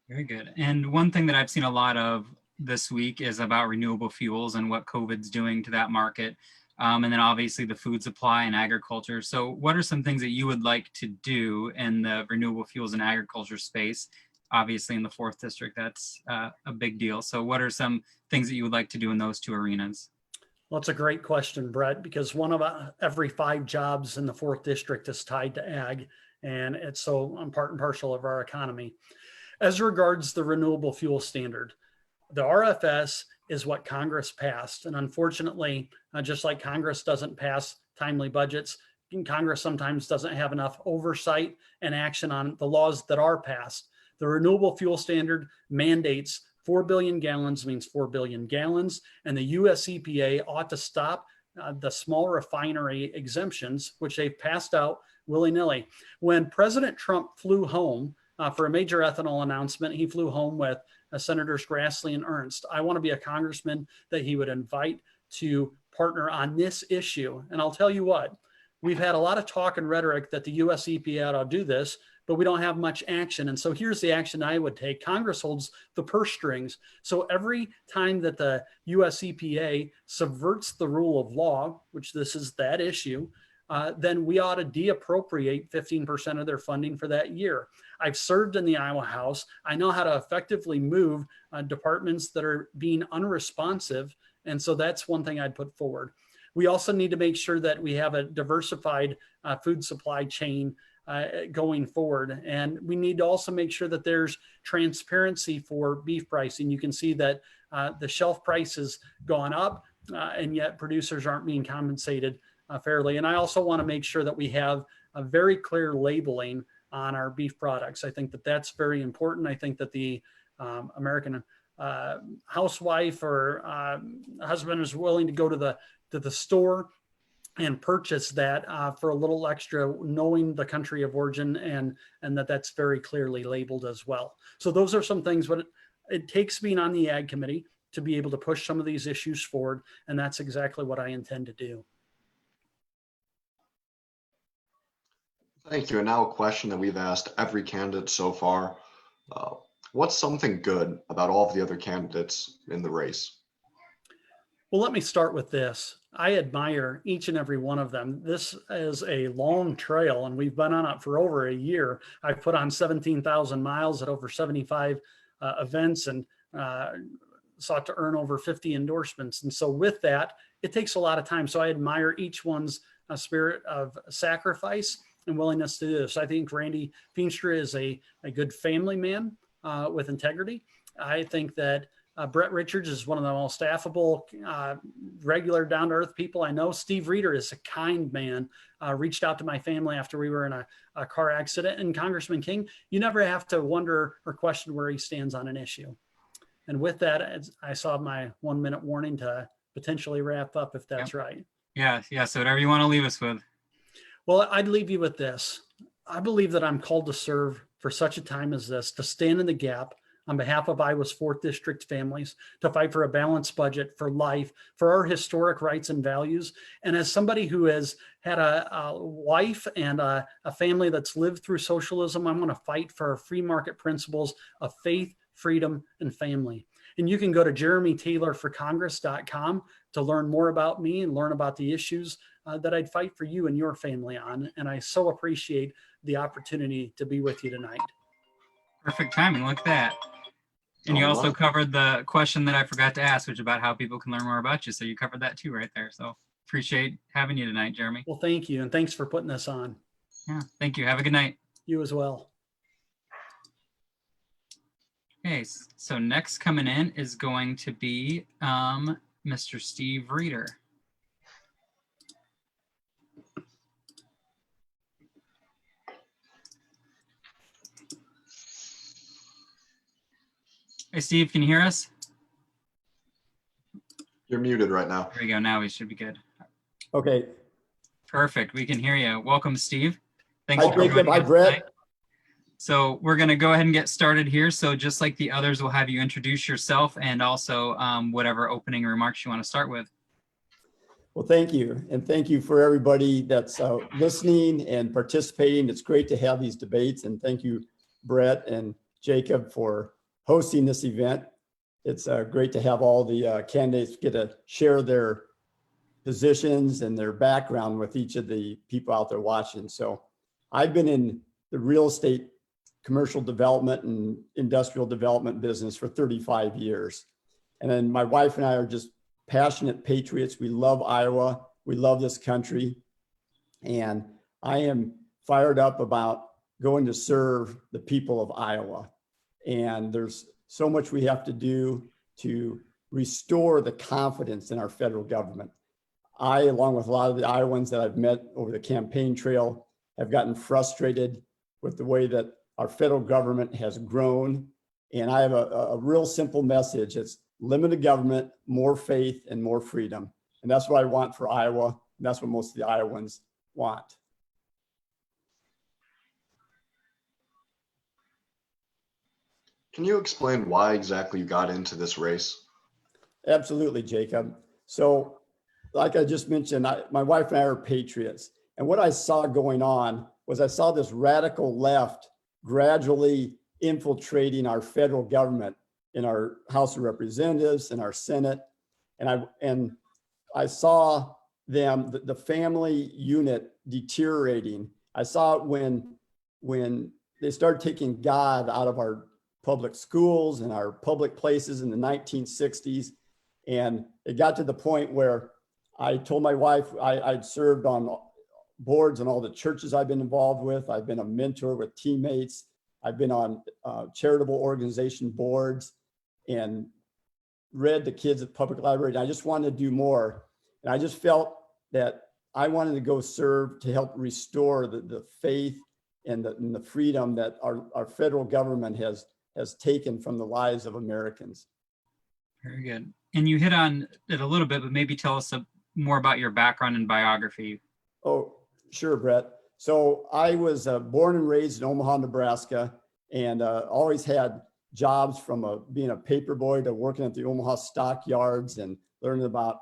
Very good. And one thing that I've seen a lot of this week is about renewable fuels and what COVID's doing to that market. And then obviously the food supply and agriculture. So what are some things that you would like to do in the renewable fuels and agriculture space? Obviously in the 4th district, that's a big deal. So what are some things that you would like to do in those 2 arenas? Well, it's a great question, Bret, because one of every 5 jobs in the 4th district is tied to ag, and it's so part and parcel of our economy. As regards the renewable fuel standard, the RFS is what Congress passed. And unfortunately, just like Congress doesn't pass timely budgets, Congress sometimes doesn't have enough oversight and action on the laws that are passed. The renewable fuel standard mandates 4 billion gallons means 4 billion gallons, and the US EPA ought to stop the small refinery exemptions, which they've passed out willy-nilly. When President Trump flew home for a major ethanol announcement, he flew home with Senators Grassley and Ernst. I want to be a congressman that he would invite to partner on this issue. And I'll tell you what, we've had a lot of talk and rhetoric that the US EPA ought to do this, but we don't have much action. And so here's the action I would take. Congress holds the purse strings. So every time that the US EPA subverts the rule of law, which this is that issue, then we ought to deappropriate 15% of their funding for that year. I've served in the Iowa House. I know how to effectively move departments that are being unresponsive. And so that's one thing I'd put forward. We also need to make sure that we have a diversified food supply chain going forward. And we need to also make sure that there's transparency for beef pricing. You can see that the shelf price has gone up and yet producers aren't being compensated fairly. And I also want to make sure that we have a very clear labeling on our beef products. I think that that's very important. I think that the American housewife or husband is willing to go to the store and purchase that for a little extra, knowing the country of origin and that's very clearly labeled as well. So those are some things, but it takes being on the Ag Committee to be able to push some of these issues forward. And that's exactly what I intend to do. Thank you. And now a question that we've asked every candidate so far. What's something good about all of the other candidates in the race? Well, let me start with this. I admire each and every one of them. This is a long trail, and we've been on it for over a year. I've put on 17,000 miles at over 75 events and sought to earn over 50 endorsements. And so with that, it takes a lot of time. So I admire each one's spirit of sacrifice and willingness to do this. I think Randy Feenstra is a good family man with integrity. I think that Bret Richards is one of the most affable, regular, down-to-earth people I know. Steve Reeder is a kind man, reached out to my family after we were in a car accident. And Congressman King, you never have to wonder or question where he stands on an issue. And with that, I saw my 1 minute warning to potentially wrap up, if that's right. Yeah. So whatever you want to leave us with. Well, I'd leave you with this. I believe that I'm called to serve for such a time as this, to stand in the gap on behalf of Iowa's 4th District families, to fight for a balanced budget, for life, for our historic rights and values. And as somebody who has had a wife and a family that's lived through socialism, I'm going to fight for our free market principles of faith, freedom, and family. And you can go to jeremytaylorforcongress.com to learn more about me and learn about the issues that I'd fight for you and your family on. And I so appreciate the opportunity to be with you tonight. Perfect timing. Look at that. And you also covered the question that I forgot to ask, which is about how people can learn more about you. So you covered that too right there. So appreciate having you tonight, Jeremy. Well, thank you. And thanks for putting this on. Yeah, thank you. Have a good night. You as well. Okay, so next coming in is going to be Mr. Steve Reeder. Hey, Steve, can you hear us? You're muted right now. There we go. Now we should be good. Okay. Perfect. We can hear you. Welcome, Steve. Thanks Hi, for joining Jacob. Hi, us Bret. tonight. So we're going to go ahead and get started here. So just like the others, we'll have you introduce yourself and also whatever opening remarks you want to start with. Well, thank you. And thank you for everybody that's listening and participating. It's great to have these debates. And thank you, Bret and Jacob, for hosting this event. It's great to have all the candidates get to share their positions and their background with each of the people out there watching. So I've been in the real estate, commercial development and industrial development business for 35 years. And then my wife and I are just passionate patriots. We love Iowa. We love this country. And I am fired up about going to serve the people of Iowa. And there's so much we have to do to restore the confidence in our federal government. I, along with a lot of the Iowans that I've met over the campaign trail, have gotten frustrated with the way that our federal government has grown. And I have a real simple message. It's limited government, more faith, and more freedom. And that's what I want for Iowa. And that's what most of the Iowans want. Can you explain why exactly you got into this race? Absolutely, Jacob. So like I just mentioned, my wife and I are patriots. And what I saw going on was I saw this radical left gradually infiltrating our federal government in our House of Representatives and our Senate. And I saw them, the family unit deteriorating. I saw it when they started taking God out of our public schools and our public places in the 1960s. And it got to the point where I told my wife I'd served on boards and all the churches I've been involved with. I've been a mentor with teammates. I've been on charitable organization boards and read the kids at public library. And I just wanted to do more. And I just felt that I wanted to go serve to help restore the faith and the freedom that our federal government has taken from the lives of Americans. Very good. And you hit on it a little bit, but maybe tell us more about your background and biography. Oh, sure, Bret. So I was born and raised in Omaha, Nebraska, and always had jobs from being a paper boy to working at the Omaha stockyards and learning about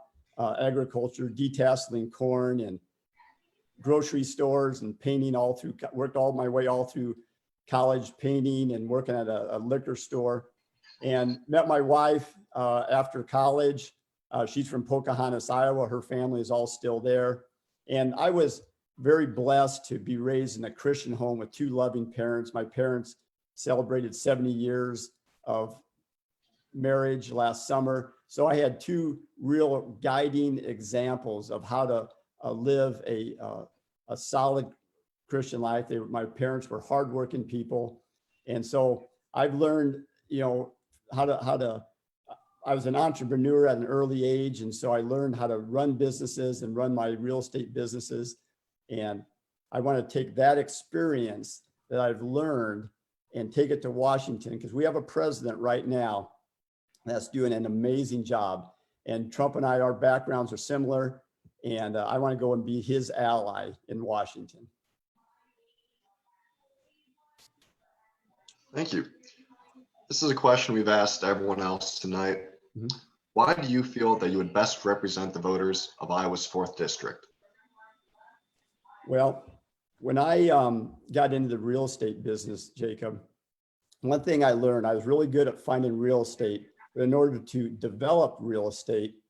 agriculture, detasseling corn and grocery stores and painting worked all my way all through college, painting and working at a liquor store, and met my wife after college. She's from Pocahontas, Iowa. Her family is all still there. And I was very blessed to be raised in a Christian home with two loving parents. My parents celebrated 70 years of marriage last summer. So I had two real guiding examples of how to live a solid Christian life. My parents were hardworking people. And so I've learned, how to I was an entrepreneur at an early age. And so I learned how to run businesses and run my real estate businesses. And I want to take that experience that I've learned and take it to Washington, because we have a president right now that's doing an amazing job. And Trump and I, our backgrounds are similar. And I want to go and be his ally in Washington. Thank you. This is a question we've asked everyone else tonight. Mhm. Why do you feel that you would best represent the voters of Iowa's 4th District? Well, when I got into the real estate business, Jacob, one thing I learned, I was really good at finding real estate, but in order to develop real estate,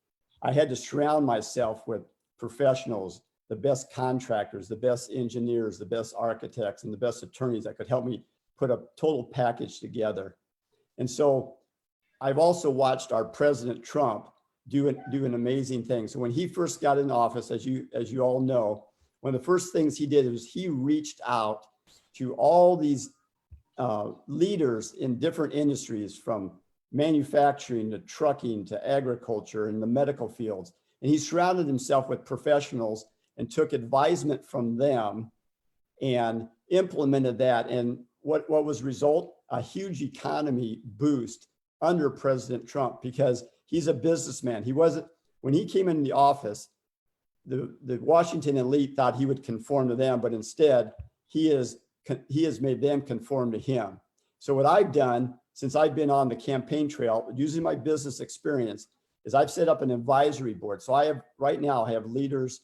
I had to surround myself with professionals, the best contractors, the best engineers, the best architects, and the best attorneys that could help me put a total package together. And so I've also watched our President Trump do an amazing thing. So when he first got in office, as you all know, one of the first things he did was he reached out to all these leaders in different industries, from manufacturing to trucking to agriculture and the medical fields. And he surrounded himself with professionals and took advisement from them and implemented that. And what was result? A huge economy boost under President Trump, because he's a businessman. He wasn't, when he came into the office, the Washington elite thought he would conform to them, but instead he has made them conform to him. So what I've done since I've been on the campaign trail, using my business experience, is I've set up an advisory board. So right now I have leaders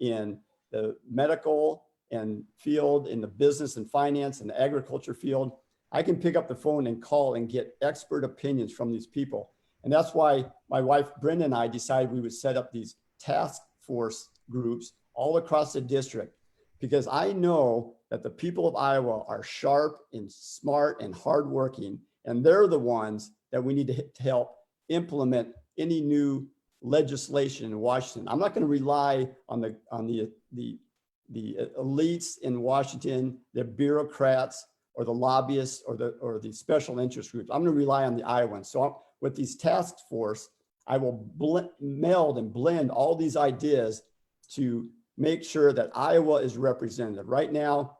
in the medical and field, in the business and finance and the agriculture field. I can pick up the phone and call and get expert opinions from these people. And that's why my wife, Brenda, and I decided we would set up these task force groups all across the district, because I know that the people of Iowa are sharp and smart and hardworking, and they're the ones that we need to help implement any new legislation in Washington. I'm not going to rely on the elites in Washington, the bureaucrats, or the lobbyists, or the special interest groups. I'm going to rely on the Iowans. So with these task force, I will meld and blend all these ideas to make sure that Iowa is represented. Right now,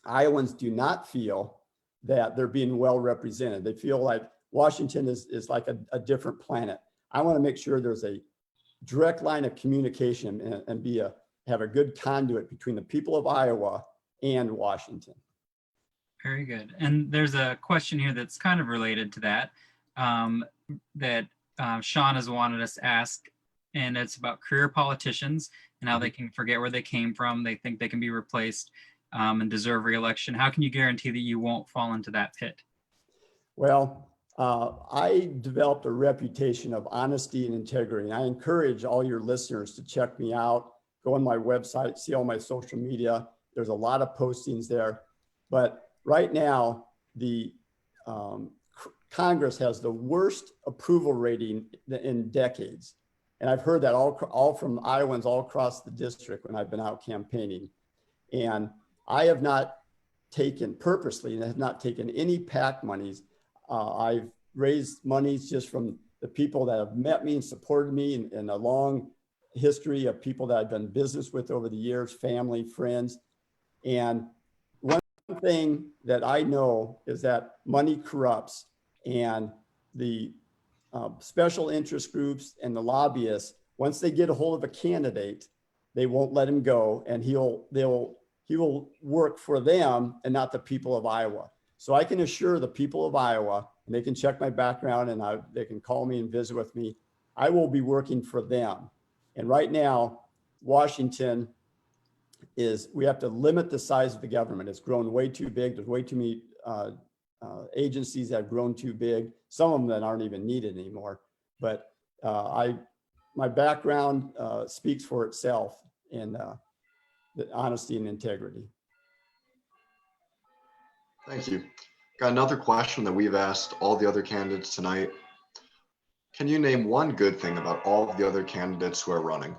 Iowans do not feel that they're being well represented. They feel like Washington is like a different planet. I want to make sure there's a direct line of communication and have a good conduit between the people of Iowa and Washington. Very good. And there's a question here that's kind of related to that, that Sean has wanted us to ask, and it's about career politicians and how they can forget where they came from. They think they can be replaced and deserve re-election. How can you guarantee that you won't fall into that pit? Well, I developed a reputation of honesty and integrity. And I encourage all your listeners to check me out, go on my website, see all my social media. There's a lot of postings there. But right now, the Congress has the worst approval rating in decades. And I've heard that all from Iowans all across the district when I've been out campaigning. And I have not taken purposely, and have not taken any PAC monies. I've raised monies just from the people that have met me and supported me, in a long history of people that I've done business with over the years, family, friends. And one thing that I know is that money corrupts, and the special interest groups and the lobbyists, once they get a hold of a candidate, they won't let him go, and he will work for them and not the people of Iowa. So I can assure the people of Iowa, and they can check my background, and they can call me and visit with me, I will be working for them. And right now, Washington we have to limit the size of the government. It's grown way too big. There's way too many agencies that have grown too big, some of them that aren't even needed anymore. But my background speaks for itself in the honesty and integrity. Thank you. Got another question that we've asked all the other candidates tonight. Can you name one good thing about all of the other candidates who are running?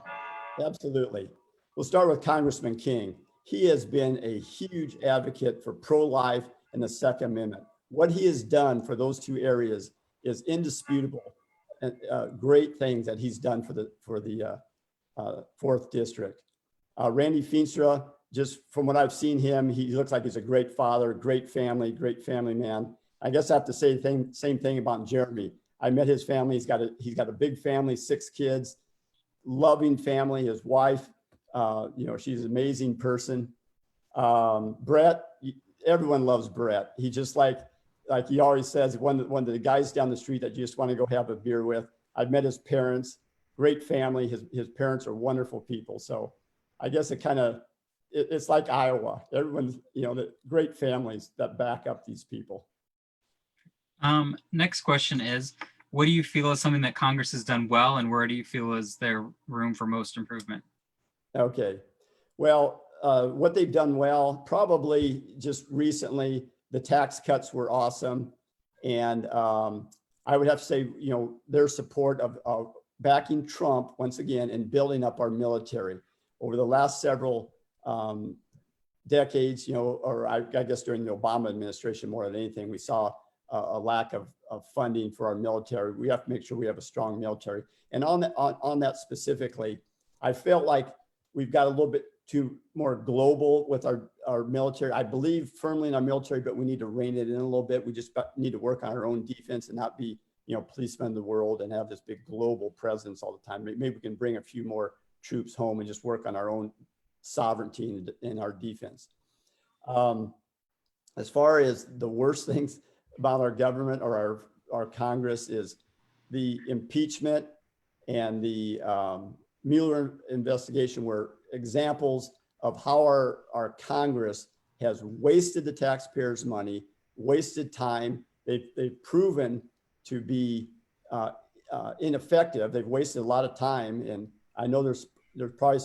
Absolutely. We'll start with Congressman King. He has been a huge advocate for pro-life and the Second Amendment. What he has done for those two areas is indisputable. great things that he's done for the 4th district. Randy Feenstra, just from what I've seen him, he looks like he's a great father, great family man. I guess I have to say the same thing about Jeremy. I met his family. He's got a big family, 6 kids, loving family. His wife, she's an amazing person. Bret, everyone loves Bret. He just like he always says, one of the guys down the street that you just want to go have a beer with. I've met his parents, great family. His parents are wonderful people. So I guess it's like Iowa. Everyone's, the great families that back up these people. Next question is, what do you feel is something that Congress has done well, and where do you feel is there room for most improvement? Okay. Well, what they've done well, probably just recently, the tax cuts were awesome. And I would have to say, their support of backing Trump once again and building up our military over the last several decades, or I guess during the Obama administration more than anything, we saw a lack of funding for our military. We have to make sure we have a strong military. And on that specifically, I felt like we've got a little bit too more global with our military. I believe firmly in our military, but we need to rein it in a little bit. We just need to work on our own defense and not be, policemen of the world and have this big global presence all the time. Maybe we can bring a few more troops home and just work on our own sovereignty in our defense. As far as the worst things about our government or our Congress is the impeachment and the Mueller investigation were examples of how our Congress has wasted the taxpayers' money, wasted time. They've proven to be ineffective. They've wasted a lot of time. And I know there's probably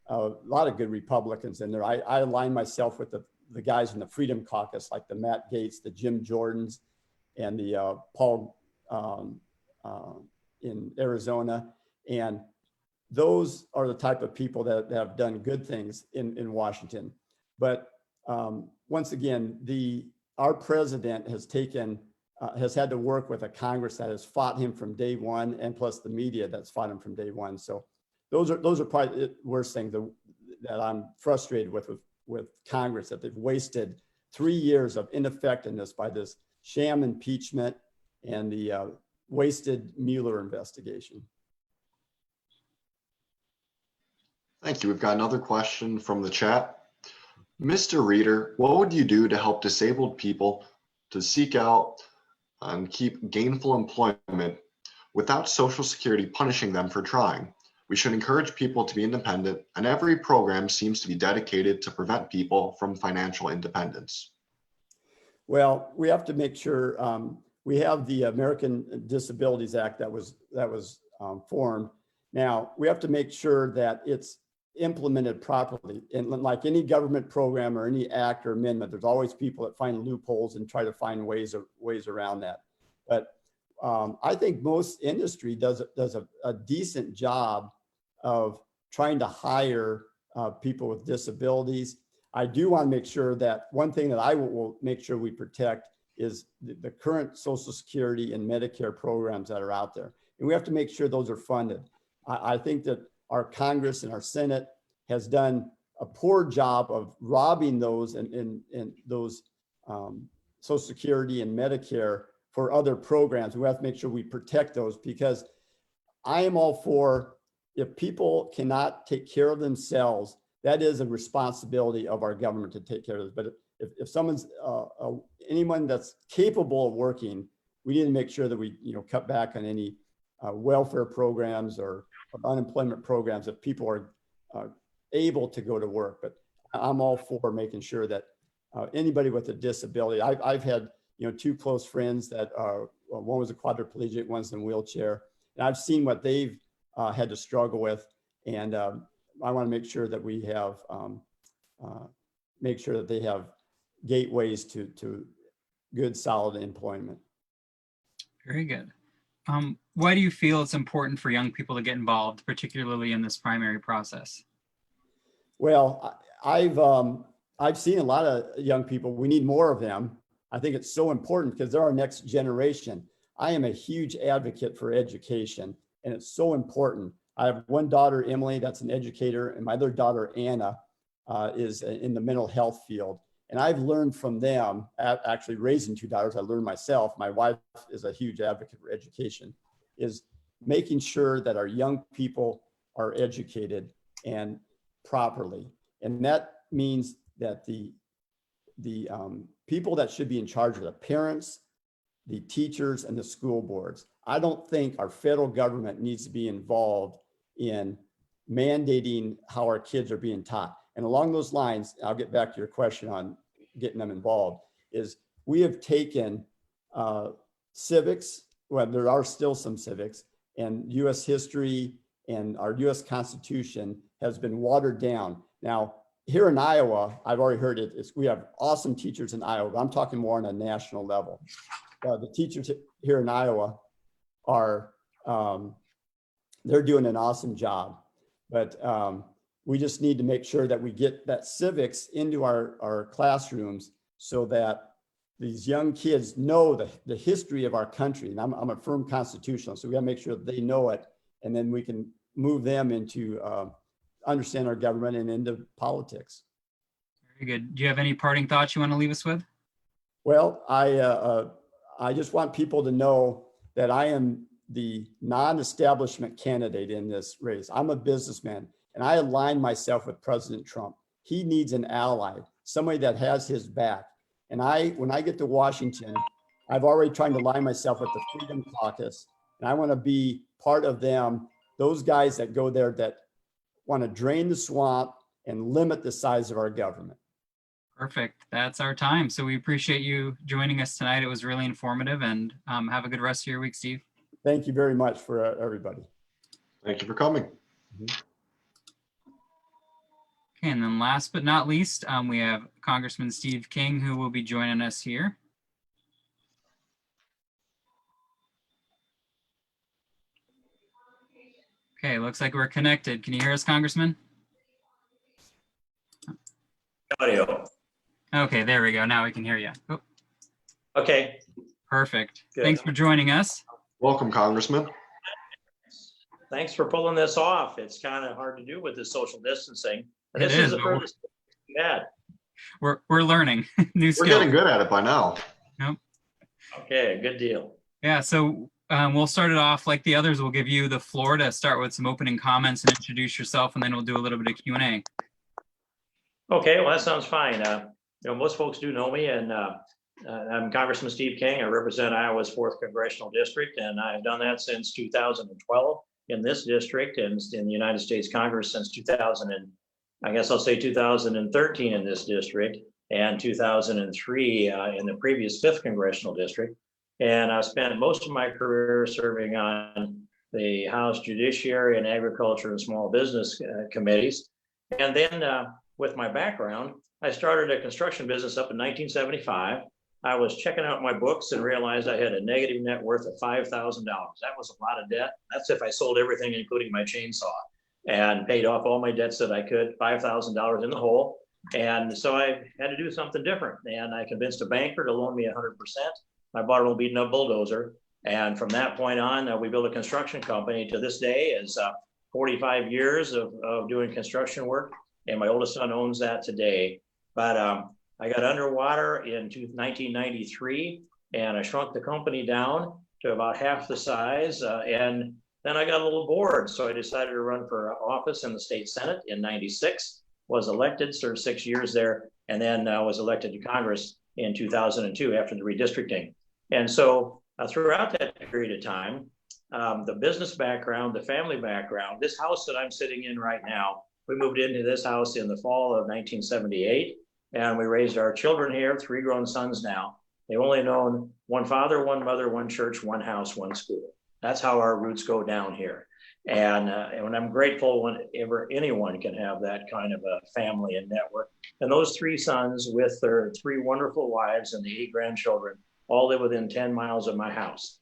a lot of good Republicans in there. I align myself with the guys in the Freedom Caucus, like the Matt Gaetz, the Jim Jordans, and the Paul in Arizona. And those are the type of people that have done good things in Washington. But once again, our president has had to work with a Congress that has fought him from day one, and plus the media that's fought him from day one. So those are probably the worst things that I'm frustrated with Congress, that they've wasted 3 years of ineffectiveness by this sham impeachment and the wasted Mueller investigation. Thank you. We've got another question from the chat. Mr. Reader, what would you do to help disabled people to seek out and keep gainful employment without Social Security punishing them for trying? We should encourage people to be independent, and every program seems to be dedicated to prevent people from financial independence. Well, we have to make sure we have the American Disabilities Act that was formed. Now, we have to make sure that it's implemented properly. And like any government program or any act or amendment, there's always people that find loopholes and try to find ways around that. But I think most industry does a decent job of trying to hire people with disabilities. I do want to make sure that one thing that I will make sure we protect is the current Social Security and Medicare programs that are out there. And we have to make sure those are funded. I think that our Congress and our Senate has done a poor job of robbing those and those Social Security and Medicare for other programs. We have to make sure we protect those, because I am all for, if people cannot take care of themselves, that is a responsibility of our government to take care of this. But if someone's anyone that's capable of working, we need to make sure that we cut back on any welfare programs or unemployment programs if people are able to go to work. But I'm all for making sure that anybody with a disability, I've had 2 close friends that one was a quadriplegic, one's in a wheelchair, and I've seen what they've had to struggle with, and I want to make sure that we have they have gateways to good, solid employment. Very good. Why do you feel it's important for young people to get involved, particularly in this primary process? Well, I've seen a lot of young people. We need more of them. I think it's so important because they're our next generation. I am a huge advocate for education, and it's so important. I have one daughter, Emily, that's an educator, and my other daughter, Anna, is in the mental health field. And I've learned from them, actually raising two daughters, I learned myself. My wife is a huge advocate for education, is making sure that our young people are educated and properly. And that means that the people that should be in charge are the parents, the teachers, and the school boards. I don't think our federal government needs to be involved in mandating how our kids are being taught. And along those lines, I'll get back to your question on getting them involved, is we have taken civics, well, there are still some civics, and US history and our US Constitution has been watered down. Now, here in Iowa, I've already heard it, we have awesome teachers in Iowa, but I'm talking more on a national level. The teachers here in Iowa are, they're doing an awesome job, but we just need to make sure that we get that civics into our classrooms so that these young kids know the history of our country. And I'm a firm constitutionalist, so we gotta make sure that they know it, and then we can move them into understand our government and into politics. Very good. Do you have any parting thoughts you want to leave us with? Well, I just want people to know that I am the non-establishment candidate in this race. I'm a businessman, and I align myself with President Trump. He needs an ally, somebody that has his back. And when I get to Washington, I've already tried to align myself with the Freedom Caucus, and I want to be part of them, those guys that go there that want to drain the swamp and limit the size of our government. Perfect. That's our time. So we appreciate you joining us tonight. It was really informative, and have a good rest of your week, Steve. Thank you very much for everybody. Thank you for coming. Okay, and then last but not least, we have Congressman Steve King, who will be joining us here. Okay, looks like we're connected. Can you hear us, Congressman? Audio. Okay, there we go. Now we can hear you. Oh, Okay. perfect. Good. Thanks for joining us. Welcome, Congressman. Thanks for pulling this off. It's kind of hard to do with the social distancing. It This is, is the but furthest we've had. We're learning new We're skills. getting good at it by now. Okay, good deal. Yeah, so we'll start it off like the others. We'll give you the floor to start with some opening comments and introduce yourself, and then we'll do a little bit of Q&A. Okay, well, that sounds fine. Most folks do know me, and I'm Congressman Steve King. I represent Iowa's 4th Congressional District, and I've done that since 2012 in this district, and in the United States Congress since 2013 in this district, and 2003 in the previous 5th Congressional District. And I spent most of my career serving on the House Judiciary and Agriculture and Small Business committees. And then with my background, I started a construction business up in 1975. I was checking out my books and realized I had a negative net worth of $5,000. That was a lot of debt. That's if I sold everything, including my chainsaw, and paid off all my debts that I could, $5,000 in the hole. And so I had to do something different. And I convinced a banker to loan me 100%. I bought an old beaten up bulldozer. And from that point on, we built a construction company. To this day is 45 years of doing construction work. And my oldest son owns that today. But I got underwater in 1993, and I shrunk the company down to about half the size. And then I got a little bored. So I decided to run for office in the state Senate in 96, was elected, served 6 years there, and then was elected to Congress in 2002 after the redistricting. And so throughout that period of time, the business background, the family background, this house that I'm sitting in right now, we moved into this house in the fall of 1978, and we raised our children here, 3 grown sons now. They've only known one father, one mother, one church, one house, one school. That's how our roots go down here. And I'm grateful whenever anyone can have that kind of a family and network. And those 3 sons with their 3 wonderful wives and the 8 grandchildren all live within 10 miles of my house.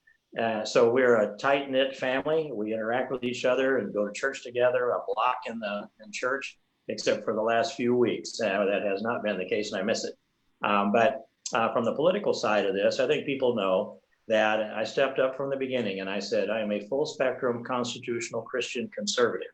So we're a tight-knit family. We interact with each other and go to church together, a block in church, except for the last few weeks. That has not been the case, and I miss it. But from the political side of this, I think people know that I stepped up from the beginning and I said, I am a full spectrum constitutional Christian conservative,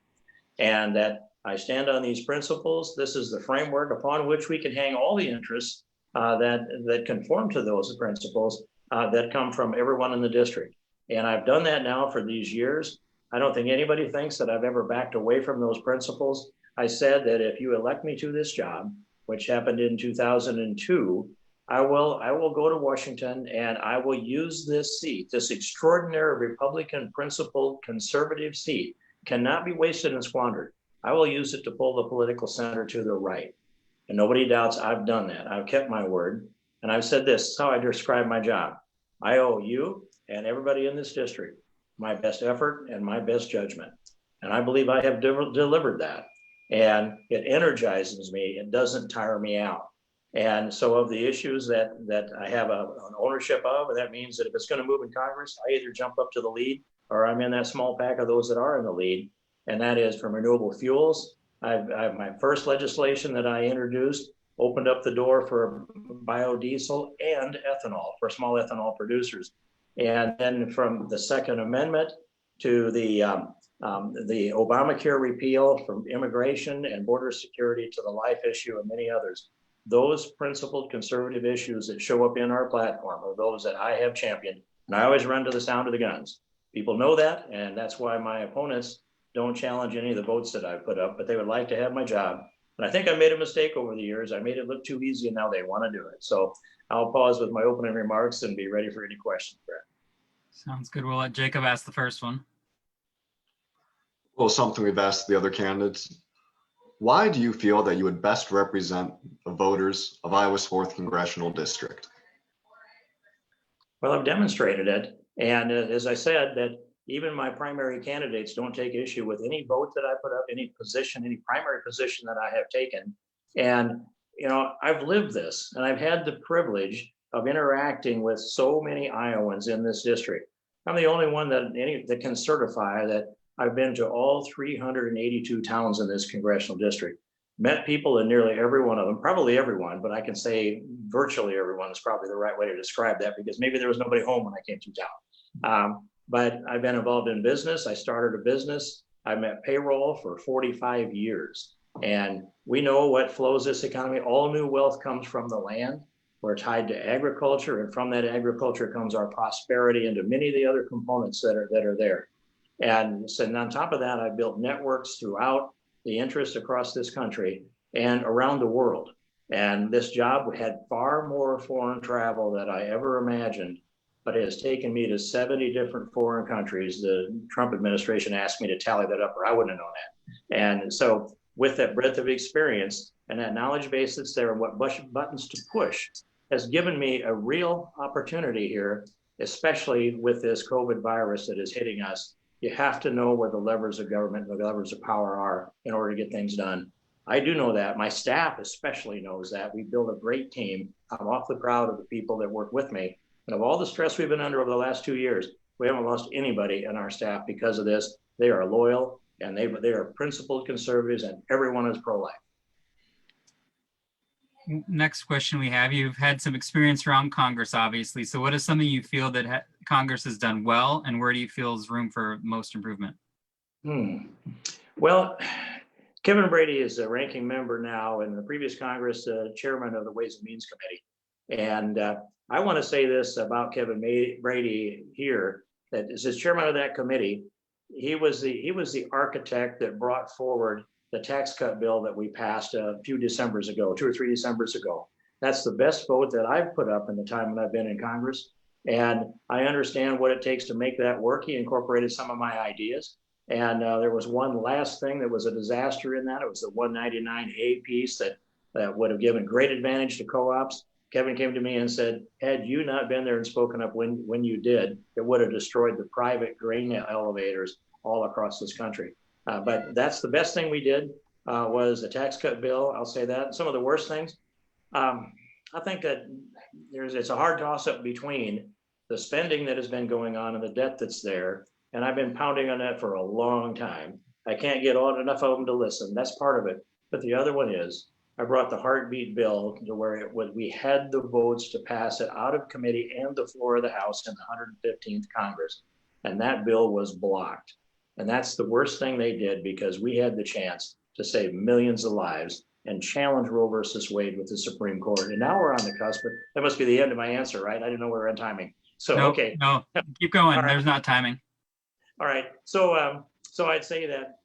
and that I stand on these principles. This is the framework upon which we can hang all the interests that conform to those principles that come from everyone in the district. And I've done that now for these years. I don't think anybody thinks that I've ever backed away from those principles. I said that if you elect me to this job, which happened in 2002, I will go to Washington and I will use this seat, this extraordinary Republican principled conservative seat, cannot be wasted and squandered. I will use it to pull the political center to the right. And nobody doubts I've done that. I've kept my word. And I've said this is how I describe my job. I owe you and everybody in this district my best effort and my best judgment. And I believe I have delivered that. And it energizes me. It doesn't tire me out. And so of the issues that I have an ownership of, and that means that if it's going to move in Congress, I either jump up to the lead or I'm in that small pack of those that are in the lead. And that is from renewable fuels. I've my first legislation that I introduced opened up the door for biodiesel and ethanol for small ethanol producers. And then from the Second Amendment to the Obamacare repeal, from immigration and border security to the life issue and many others, those principled conservative issues that show up in our platform are those that I have championed. And I always run to the sound of the guns. People know that, and that's why my opponents don't challenge any of the votes that I put up, but they would like to have my job. And I think I made a mistake over the years. I made it look too easy, and now they want to do it. So I'll pause with my opening remarks and be ready for any questions, Brett. Sounds good. We'll let Jacob ask the first one. Well, something we've asked the other candidates. Why do you feel that you would best represent the voters of Iowa's 4th Congressional District? Well, I've demonstrated it. And as I said, that even my primary candidates don't take issue with any vote that I put up, any position, any primary position that I have taken. And, you know, I've lived this and I've had the privilege of interacting with so many Iowans in this district. I'm the only one that can certify that I've been to all 382 towns in this congressional district, met people in nearly every one of them, probably everyone, but I can say virtually everyone is probably the right way to describe that because maybe there was nobody home when I came to town. But I've been involved in business. I started a business. I met payroll for 45 years. And we know what flows this economy. All new wealth comes from the land. We're tied to agriculture. And from that agriculture comes our prosperity into many of the other components that are there. And so on top of that, I built networks throughout the interest across this country and around the world. And this job had far more foreign travel than I ever imagined, but it has taken me to 70 different foreign countries. The Trump administration asked me to tally that up, or I wouldn't have known that. And so with that breadth of experience and that knowledge base that's there and what buttons to push has given me a real opportunity here, especially with this COVID virus that is hitting us. You have to know where the levers of government and the levers of power are in order to get things done. I do know that. My staff especially knows that. We build a great team. I'm awfully proud of the people that work with me. And of all the stress we've been under over the last 2 years, we haven't lost anybody in our staff because of this. They are loyal and they are principled conservatives, and everyone is pro-life. Next question we have, you've had some experience around Congress, obviously. So what is something you feel that Congress has done well, and where do you feel is room for most improvement? Well, Kevin Brady is a ranking member now, in the previous Congress, chairman of the Ways and Means Committee. And I want to say this about Kevin Brady here, that as chairman of that committee, he was the architect that brought forward the tax cut bill that we passed a few Decembers ago, 2 or 3 Decembers ago. That's the best vote that I've put up in the time that I've been in Congress. And I understand what it takes to make that work. He incorporated some of my ideas. And there was one last thing that was a disaster in that. It was the 199A piece that would have given great advantage to co-ops. Kevin came to me and said, had you not been there and spoken up when you did, it would have destroyed the private grain elevators all across this country. But that's the best thing we did was the tax cut bill. I'll say that. Some of the worst things, I think that it's a hard toss up between the spending that has been going on and the debt that's there. And I've been pounding on that for a long time. I can't get enough of them to listen. That's part of it. But the other one is I brought the heartbeat bill to where we had the votes to pass it out of committee and the floor of the House in the 115th Congress. And that bill was blocked. And that's the worst thing they did, because we had the chance to save millions of lives and challenge Roe versus Wade with the Supreme Court. And now we're on the cusp. That must be the end of my answer, right? I didn't know we were on timing. So, No, okay. no, keep going. All right. There's not timing. All right. So, so I'd say that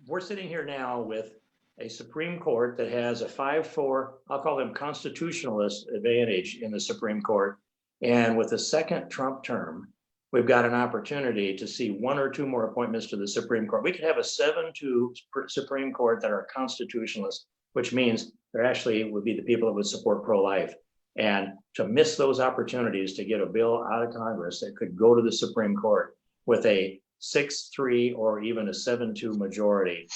we're sitting here now with a Supreme Court that has a 5-4, I'll call them constitutionalist advantage in the Supreme Court. And with the second Trump term, we've got an opportunity to see 1 or 2 more appointments to the Supreme Court. We could have a 7-2 Supreme Court that are constitutionalists, which means there actually would be the people that would support pro-life. And to miss those opportunities to get a bill out of Congress that could go to the Supreme Court with a 6-3 or even a 7-2 majority,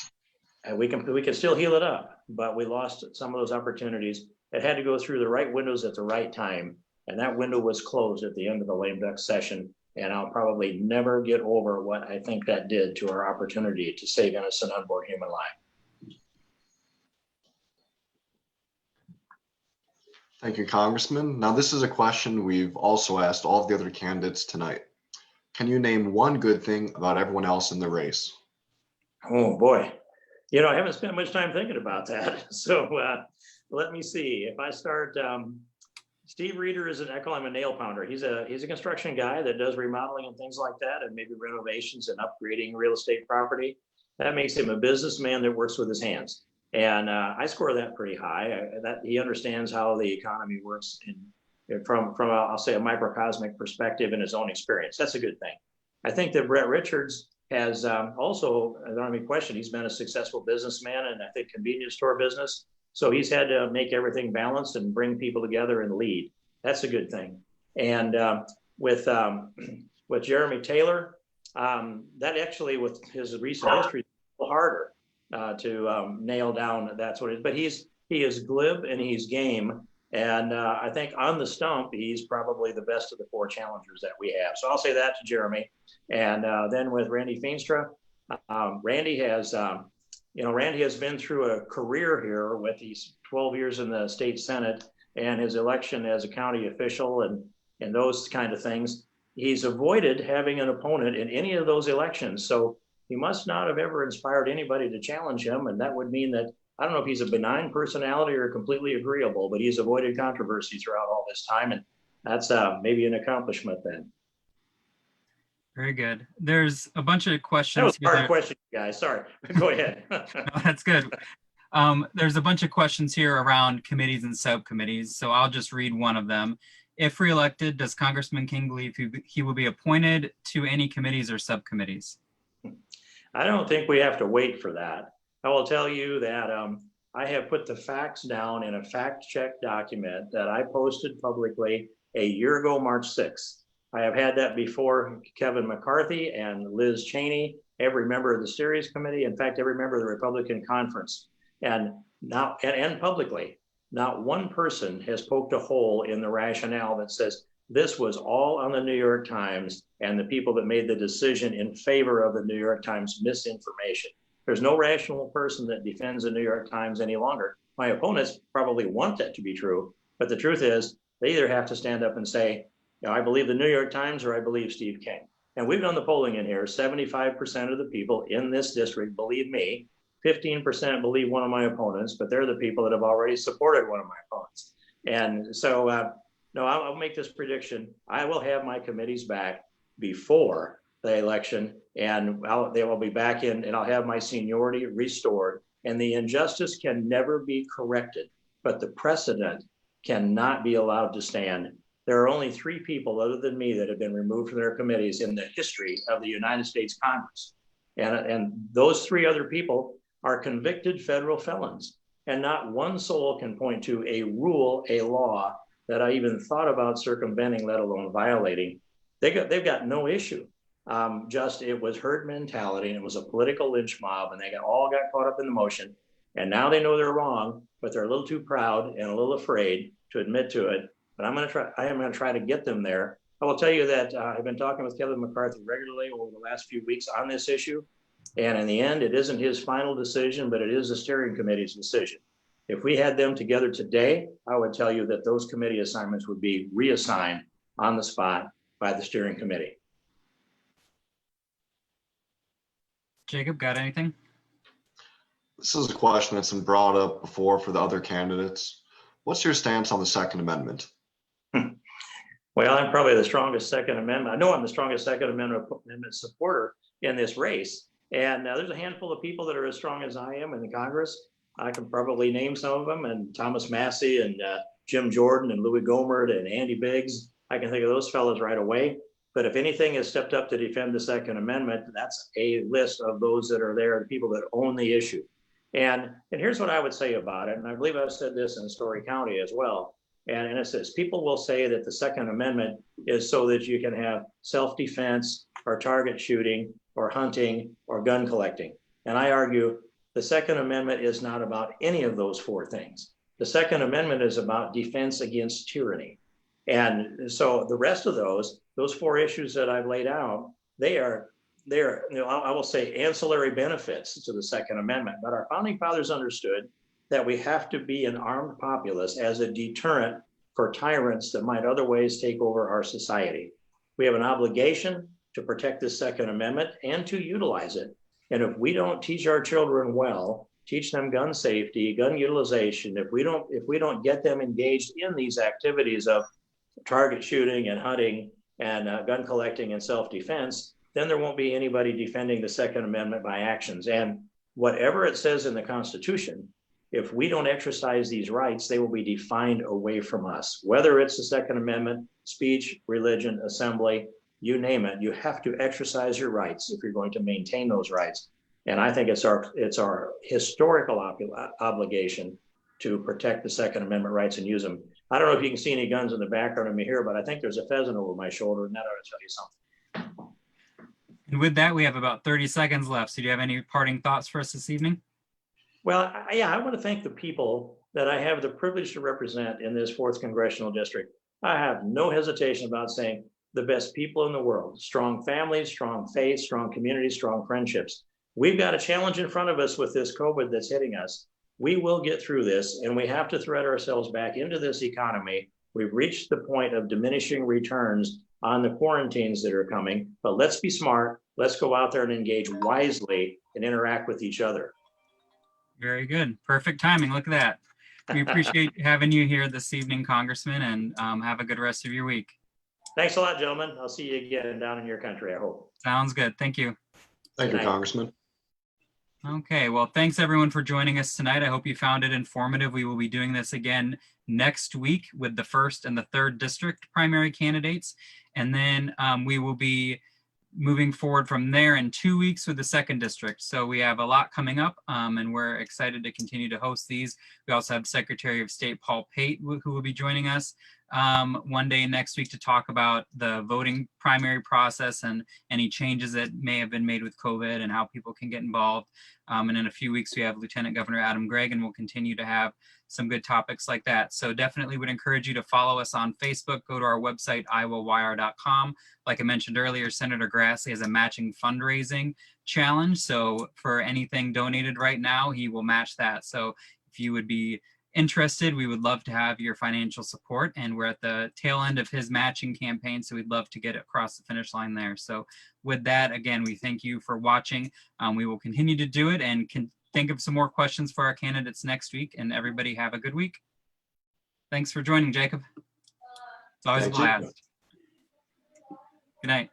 and we can still heal it up, but we lost some of those opportunities. It had to go through the right windows at the right time, and that window was closed at the end of the lame duck session. And I'll probably never get over what I think that did to our opportunity to save innocent unborn human life. Thank you, Congressman. Now, this is a question we've also asked all of the other candidates tonight. Can you name one good thing about everyone else in the race? Oh boy, I haven't spent much time thinking about that. So let me see. If I start, Steve Reeder I call him a nail pounder. He's a construction guy that does remodeling and things like that, and maybe renovations and upgrading real estate property. That makes him a businessman that works with his hands. And I score that pretty high. That he understands how the economy works from I'll say a microcosmic perspective in his own experience. That's a good thing. I think that Bret Richards has also, I don't have any question, he's been a successful businessman and I think convenience store business. So he's had to make everything balanced and bring people together and lead. That's a good thing. And with Jeremy Taylor, that actually with his recent history, is a little harder to nail down. That's what it is. But he is glib and he's game. And I think on the stump, he's probably the best of the 4 challengers that we have. So I'll say that to Jeremy. And then with Randy Feenstra, Randy has been through a career here with these 12 years in the state Senate and his election as a county official and those kind of things. He's avoided having an opponent in any of those elections. So he must not have ever inspired anybody to challenge him. And that would mean that, I don't know if he's a benign personality or completely agreeable, but he's avoided controversy throughout all this time. And that's maybe an accomplishment then. Very good. There's a bunch of questions. That was a hard question, guys. Sorry. Go ahead. No, that's good. There's a bunch of questions here around committees and subcommittees, so I'll just read one of them. If reelected, does Congressman King believe he will be appointed to any committees or subcommittees? I don't think we have to wait for that. I will tell you that I have put the facts down in a fact check document that I posted publicly a year ago, March 6th. I have had that before Kevin McCarthy and Liz Cheney, every member of the Series Committee, in fact, every member of the Republican Conference. And now, and publicly, not one person has poked a hole in the rationale that says this was all on the New York Times and the people that made the decision in favor of the New York Times misinformation. There's no rational person that defends the New York Times any longer. My opponents probably want that to be true, but the truth is they either have to stand up and say, I believe the New York Times or I believe Steve King. And we've done the polling in here. 75% of the people in this district believe me. 15% believe one of my opponents, but they're the people that have already supported one of my opponents. And so, no, I'll make this prediction. I will have my committees back before the election, and they will be back in, and I'll have my seniority restored. And the injustice can never be corrected, but the precedent cannot be allowed to stand. There are only 3 people other than me that have been removed from their committees in the history of the United States Congress. And those 3 other people are convicted federal felons. And not one soul can point to a rule, a law that I even thought about circumventing, let alone violating. They've got no issue. Just it was herd mentality and it was a political lynch mob and they all got caught up in the motion. And now they know they're wrong, but they're a little too proud and a little afraid to admit to it. But I am going to try to get them there. I will tell you that I've been talking with Kevin McCarthy regularly over the last few weeks on this issue. And in the end, it isn't his final decision, but it is the steering committee's decision. If we had them together today, I would tell you that those committee assignments would be reassigned on the spot by the steering committee. Jacob, got anything? This is a question that's been brought up before for the other candidates. What's your stance on the Second Amendment? Well, I'm probably the strongest Second Amendment. I know I'm the strongest Second Amendment supporter in this race. And there's a handful of people that are as strong as I am in the Congress. I can probably name some of them, and Thomas Massey and Jim Jordan and Louis Gohmert and Andy Biggs. I can think of those fellows right away. But if anything has stepped up to defend the Second Amendment, that's a list of those that are there, the people that own the issue. And here's what I would say about it. And I believe I've said this in Story County as well. And it says, people will say that the Second Amendment is so that you can have self-defense or target shooting or hunting or gun collecting. And I argue the Second Amendment is not about any of those four things. The Second Amendment is about defense against tyranny. And so the rest of those four issues that I've laid out, they're, you know, I will say ancillary benefits to the Second Amendment. But our founding fathers understood that we have to be an armed populace as a deterrent for tyrants that might otherwise take over our society. We have an obligation to protect the Second Amendment and to utilize it. And if we don't teach our children well, teach them gun safety, gun utilization, if we don't get them engaged in these activities of target shooting and hunting and gun collecting and self-defense, then there won't be anybody defending the Second Amendment by actions. And whatever it says in the Constitution, if we don't exercise these rights, they will be defined away from us. Whether it's the Second Amendment, speech, religion, assembly, you name it, you have to exercise your rights if you're going to maintain those rights. And I think it's our historical obligation to protect the Second Amendment rights and use them. I don't know if you can see any guns in the background of me here, but I think there's a pheasant over my shoulder, and that ought to tell you something. And with that, we have about 30 seconds left. So do you have any parting thoughts for us this evening? Well, I want to thank the people that I have the privilege to represent in this 4th Congressional District. I have no hesitation about saying the best people in the world, strong families, strong faith, strong communities, strong friendships. We've got a challenge in front of us with this COVID that's hitting us. We will get through this, and we have to thread ourselves back into this economy. We've reached the point of diminishing returns on the quarantines that are coming, but let's be smart. Let's go out there and engage wisely and interact with each other. Very good. Perfect timing. Look at that. We appreciate having you here this evening, Congressman, and have a good rest of your week. Thanks a lot, gentlemen. I'll see you again down in your country, I hope. Sounds good. Thank you. Thank you, Good night. Congressman. Okay, well, thanks everyone for joining us tonight. I hope you found it informative. We will be doing this again next week with the 1st and the 3rd district primary candidates. And then we will be moving forward from there in 2 weeks with the 2nd district. So we have a lot coming up and we're excited to continue to host these. We also have Secretary of State Paul Pate who will be joining us one day next week to talk about the voting primary process and any changes that may have been made with COVID and how people can get involved. And in a few weeks, we have Lieutenant Governor Adam Gregg, and we'll continue to have some good topics like that. So definitely would encourage you to follow us on Facebook, go to our website, iowawire.com. Like I mentioned earlier, Senator Grassley has a matching fundraising challenge. So for anything donated right now, he will match that. So if you would be interested, we would love to have your financial support, and we're at the tail end of his matching campaign, so we'd love to get across the finish line there. So with that, again, we thank you for watching. We will continue to do it and can think of some more questions for our candidates next week, and everybody have a good week. Thanks for joining, Jacob. It's always a Thank you. blast. Good night.